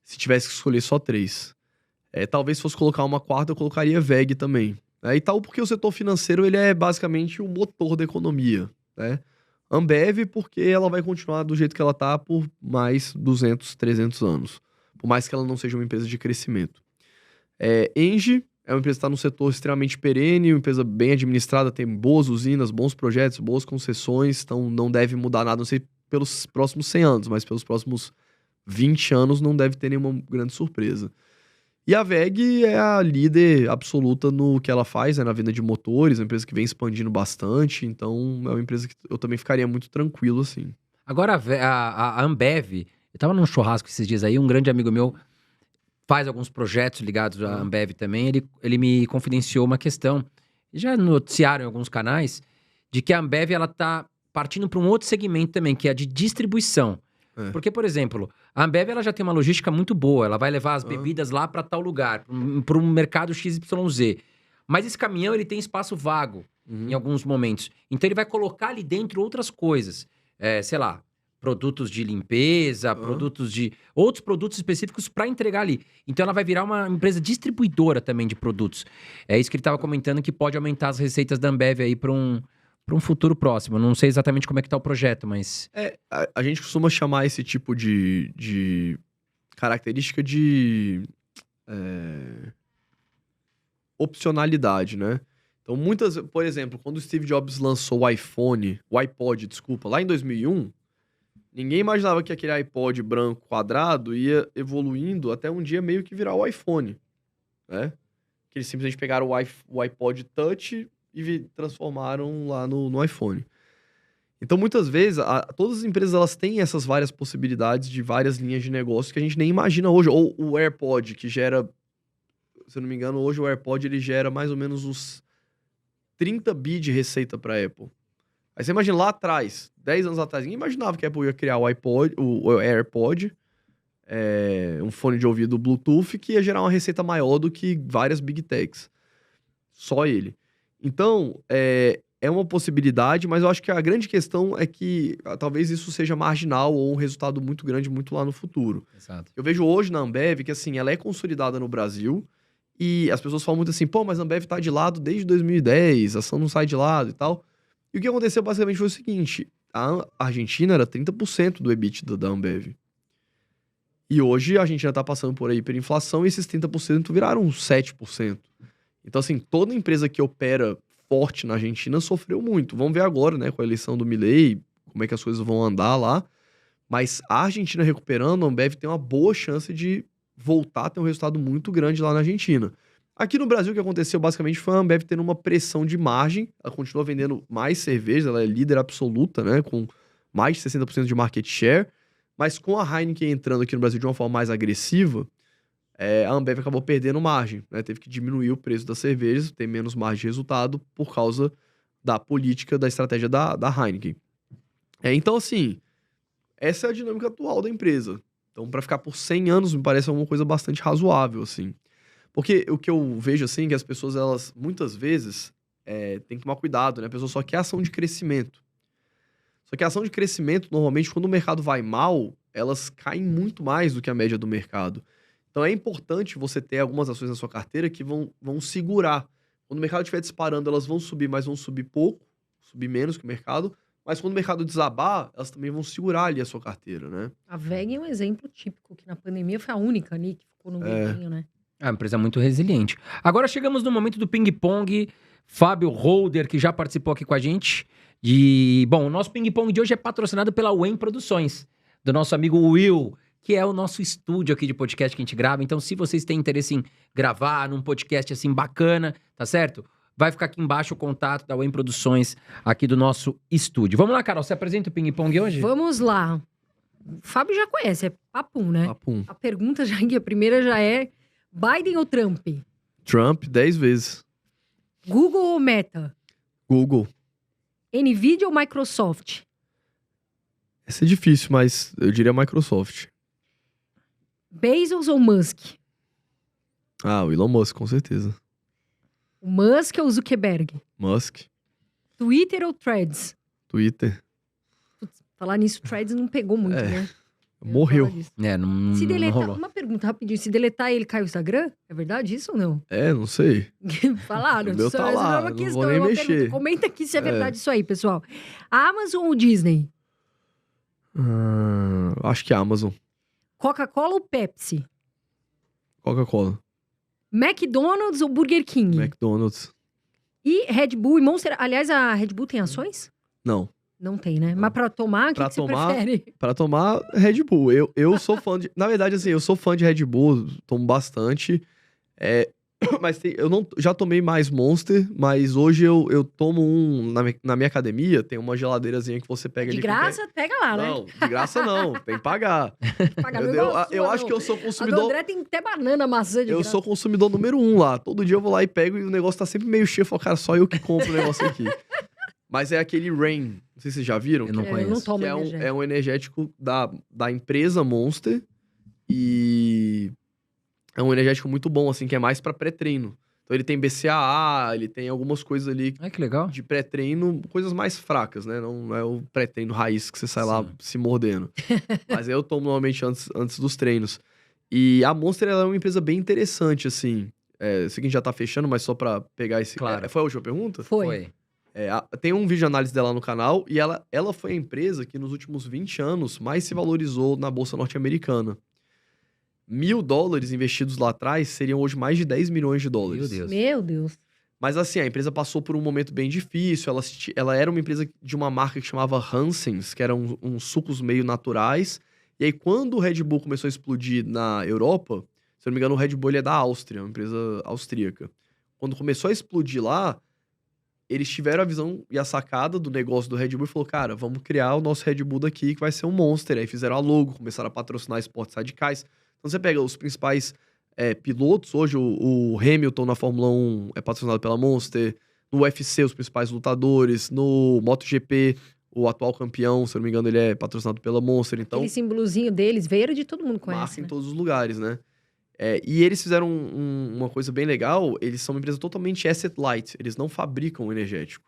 Se tivesse que escolher só 3. Talvez fosse colocar uma 4ª, eu colocaria VEG também. Itaú porque o setor financeiro ele é basicamente o motor da economia, né? Ambev porque ela vai continuar do jeito que ela tá por mais 200, 300 anos. Por mais que ela não seja uma empresa de crescimento. Engie é uma empresa que está num setor extremamente perene, uma empresa bem administrada, tem boas usinas, bons projetos, boas concessões, então não deve mudar nada, não sei pelos próximos 100 anos, mas pelos próximos 20 anos não deve ter nenhuma grande surpresa. E a VEG é a líder absoluta no que ela faz, na venda de motores, uma empresa que vem expandindo bastante, então é uma empresa que eu também ficaria muito tranquilo, assim. Agora, a Ambev, eu tava num churrasco esses dias aí, um grande amigo meu faz alguns projetos ligados à Ambev também, ele me confidenciou uma questão, já noticiaram em alguns canais, de que a Ambev, ela tá partindo para um outro segmento também, que é a de distribuição. Porque, por exemplo, a Ambev ela já tem uma logística muito boa, ela vai levar as bebidas lá para tal lugar, para um mercado XYZ. Mas esse caminhão ele tem espaço vago em alguns momentos. Então ele vai colocar ali dentro outras coisas. Sei lá, produtos de limpeza, outros produtos específicos para entregar ali. Então ela vai virar uma empresa distribuidora também de produtos. É isso que ele estava comentando, que pode aumentar as receitas da Ambev aí para um futuro próximo. Não sei exatamente como é que tá o projeto, mas... A gente costuma chamar esse tipo de característica de opcionalidade, né? Então, por exemplo, quando o Steve Jobs lançou o iPod, lá em 2001, ninguém imaginava que aquele iPod branco quadrado ia evoluindo até um dia meio que virar o iPhone, né? Que eles simplesmente pegaram o iPod Touch e transformaram lá no iPhone. Então, muitas vezes, todas as empresas elas têm essas várias possibilidades de várias linhas de negócio que a gente nem imagina hoje. Ou o AirPod, que gera, se eu não me engano, hoje o AirPod ele gera mais ou menos uns 30 bi de receita para a Apple. Aí você imagina lá atrás, 10 anos atrás, ninguém imaginava que a Apple ia criar o AirPod, um fone de ouvido Bluetooth, que ia gerar uma receita maior do que várias Big Techs. Só ele. Então, é uma possibilidade, mas eu acho que a grande questão é que talvez isso seja marginal ou um resultado muito grande muito lá no futuro. Exato. Eu vejo hoje na Ambev que, assim, ela é consolidada no Brasil e as pessoas falam muito assim, pô, mas a Ambev tá de lado desde 2010, a ação não sai de lado e tal. E o que aconteceu basicamente foi o seguinte, a Argentina era 30% do EBITDA da Ambev. E hoje a Argentina tá passando por aí hiperinflação e esses 30% viraram 7%. Então, assim, toda empresa que opera forte na Argentina sofreu muito. Vamos ver agora, né, com a eleição do Milei, como é que as coisas vão andar lá. Mas a Argentina recuperando, a Ambev tem uma boa chance de voltar a ter um resultado muito grande lá na Argentina. Aqui no Brasil, o que aconteceu basicamente foi a Ambev tendo uma pressão de margem. Ela continua vendendo mais cerveja, ela é líder absoluta, né, com mais de 60% de market share. Mas com a Heineken entrando aqui no Brasil de uma forma mais agressiva, a Ambev acabou perdendo margem, né? Teve que diminuir o preço das cervejas, ter menos margem de resultado por causa da política, da estratégia da Heineken. Então, assim, essa é a dinâmica atual da empresa. Então, para ficar por 100 anos, me parece uma coisa bastante razoável, assim. Porque o que eu vejo, assim, é que as pessoas, elas, muitas vezes, tem que tomar cuidado, né? A pessoa só quer ação de crescimento. Só que a ação de crescimento, normalmente, quando o mercado vai mal, elas caem muito mais do que a média do mercado. Então é importante você ter algumas ações na sua carteira que vão segurar. Quando o mercado estiver disparando, elas vão subir, mas vão subir pouco, subir menos que o mercado. Mas quando o mercado desabar, elas também vão segurar ali a sua carteira, né? A VEG é um exemplo típico, que na pandemia foi a única ali que ficou no verdinho, né? É uma empresa muito resiliente. Agora chegamos no momento do ping-pong. Fábio Holder, que já participou aqui com a gente. Bom, o nosso ping-pong de hoje é patrocinado pela Wen Produções, do nosso amigo Will, que é o nosso estúdio aqui de podcast que a gente grava. Então, se vocês têm interesse em gravar num podcast assim bacana, tá certo? Vai ficar aqui embaixo o contato da Wen Produções aqui do nosso estúdio. Vamos lá, Carol, você apresenta o ping-pong hoje? Vamos lá. O Fábio já conhece, é papum, né? Papum. A pergunta a primeira já é Biden ou Trump? Trump, 10 vezes. Google ou Meta? Google. Nvidia ou Microsoft? Essa é difícil, mas eu diria Microsoft. Bezos ou Musk? O Elon Musk, com certeza. O Musk ou Zuckerberg? Musk. Twitter ou Threads? Twitter. Falar nisso, Threads não pegou muito, né? Morreu. Não, Se não deletar, rolou. uma pergunta rapidinho, se deletar ele cai o Instagram? É verdade isso ou não? Não sei. Falaram, O meu tá essa lá, é uma não questão, vou nem é uma mexer. pergunta. Comenta aqui se é verdade isso aí, pessoal. Amazon ou Disney? Acho que é Amazon. Coca-Cola ou Pepsi? Coca-Cola. McDonald's ou Burger King? McDonald's. E Red Bull e Monster. Aliás, a Red Bull tem ações? Não. Não tem, né? Mas pra tomar, o que você prefere? Pra tomar Red Bull. Eu sou fã de... Na verdade, assim, eu sou fã de Red Bull. Tomo bastante. Mas eu não, já tomei mais Monster. Mas hoje eu tomo um... Na minha academia, tem uma geladeirazinha que você pega De ali. graça, pega lá, né? Não, de graça não. Tem que pagar. Pagar Eu acho que eu sou A do consumidor... André tem até banana, maçã de Eu graça. sou consumidor número 1 lá. Todo dia eu vou lá e pego e o negócio tá sempre meio cheio. Eu falo, cara, só eu que compro o negócio aqui. Mas é aquele Rain. Não sei se vocês já viram. Eu não Eu conheço. não tomo Que energético. é um energético da empresa Monster. E é um energético muito bom, assim, que é mais pra pré-treino. Então ele tem BCAA, ele tem algumas coisas ali Ai, que legal. de pré-treino, coisas mais fracas, né? Não é o pré-treino raiz que você sai lá Sim. se mordendo. Mas eu tomo normalmente antes dos treinos. E a Monster, ela é uma empresa bem interessante, assim. Sei que a gente já tá fechando, mas só pra pegar esse... Claro. Foi a última pergunta? Foi. Tem um vídeo de análise dela no canal e ela foi a empresa que nos últimos 20 anos mais se valorizou na Bolsa Norte-Americana. $1.000 investidos lá atrás seriam hoje mais de 10 milhões de dólares. Meu Deus. Meu Deus. Mas assim, a empresa passou por um momento bem difícil. Ela era uma empresa de uma marca que chamava Hansens, que eram uns sucos meio naturais. E aí, quando o Red Bull começou a explodir na Europa, se eu não me engano, o Red Bull ele é da Áustria, uma empresa austríaca. Quando começou a explodir lá, eles tiveram a visão e a sacada do negócio do Red Bull e falou, cara, vamos criar o nosso Red Bull daqui, que vai ser um Monster. Aí fizeram a logo, começaram a patrocinar esportes radicais. Então você pega os principais pilotos, hoje o Hamilton na Fórmula 1 é patrocinado pela Monster, no UFC os principais lutadores, no MotoGP o atual campeão, se eu não me engano, ele é patrocinado pela Monster, então... Aquele símbolozinho deles, veio de todo mundo conhece, marca em né? todos os lugares, né? E eles fizeram uma coisa bem legal, eles são uma empresa totalmente asset light, eles não fabricam energético.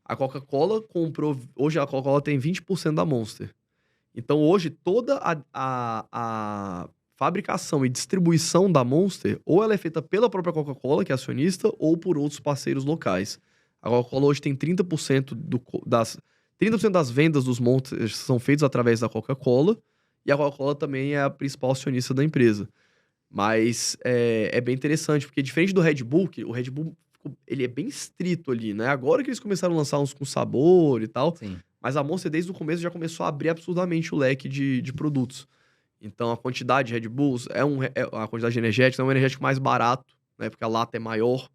A Coca-Cola comprou... Hoje a Coca-Cola tem 20% da Monster. Então hoje toda a fabricação e distribuição da Monster, ou ela é feita pela própria Coca-Cola, que é acionista, ou por outros parceiros locais. A Coca-Cola hoje tem 30% das vendas dos Monsters são feitas através da Coca-Cola, e a Coca-Cola também é a principal acionista da empresa. Mas é bem interessante, porque diferente do Red Bull, que o Red Bull ele é bem estrito ali, né? Agora que eles começaram a lançar uns com sabor e tal, Sim. mas a Monster desde o começo já começou a abrir absurdamente o leque de produtos. Então a quantidade de Red Bulls a quantidade de energéticos é um energético mais barato, né? Porque a lata é maior.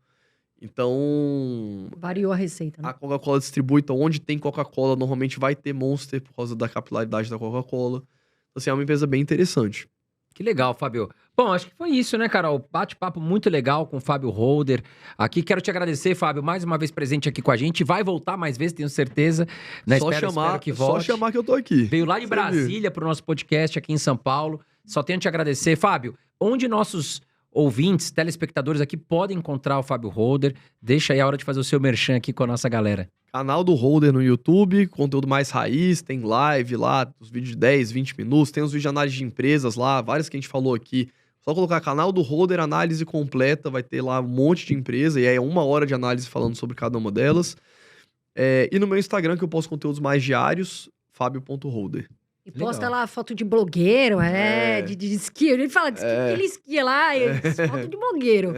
Então Variou a receita, né? a Coca-Cola distribui, então onde tem Coca-Cola normalmente vai ter Monster por causa da capilaridade da Coca-Cola. Então, assim, é uma empresa bem interessante. Que legal, Fábio. Bom, acho que foi isso, né, Carol? Bate-papo muito legal com o Fábio Holder aqui. Quero te agradecer, Fábio, mais uma vez presente aqui com a gente. Vai voltar mais vezes, tenho certeza. Né? Espero que volte. Só chamar que eu tô aqui. Veio lá de Brasília para o nosso podcast aqui em São Paulo. Só tenho a te agradecer. Fábio, onde nossos ouvintes, telespectadores aqui podem encontrar o Fábio Holder. Deixa aí a hora de fazer o seu merchan aqui com a nossa galera. Canal do Holder no YouTube, conteúdo mais raiz, tem live lá, os vídeos de 10, 20 minutos, tem os vídeos de análise de empresas lá, vários que a gente falou aqui. Só colocar canal do Holder, análise completa, vai ter lá um monte de empresa, e aí é 1 hora de análise falando sobre cada uma delas. E no meu Instagram, que eu posto conteúdos mais diários, fabio.holder. E posta Legal. lá foto de blogueiro, de esqui. Ele fala de esqui, porque ele esquia lá, e foto de blogueiro.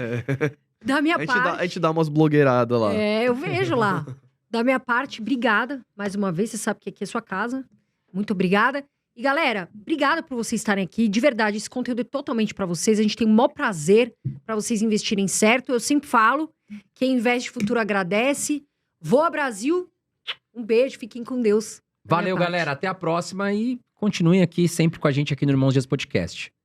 Da minha parte... A gente dá umas blogueiradas lá. Eu vejo lá. Da minha parte, obrigada. Mais uma vez, você sabe que aqui é sua casa. Muito obrigada. E galera, obrigada por vocês estarem aqui. De verdade, esse conteúdo é totalmente pra vocês. A gente tem o maior prazer pra vocês investirem certo. Eu sempre falo, quem investe futuro agradece. Voa Brasil. Um beijo, fiquem com Deus. Valeu, galera. Até a próxima e continuem aqui sempre com a gente aqui no Irmãos Dias Podcast.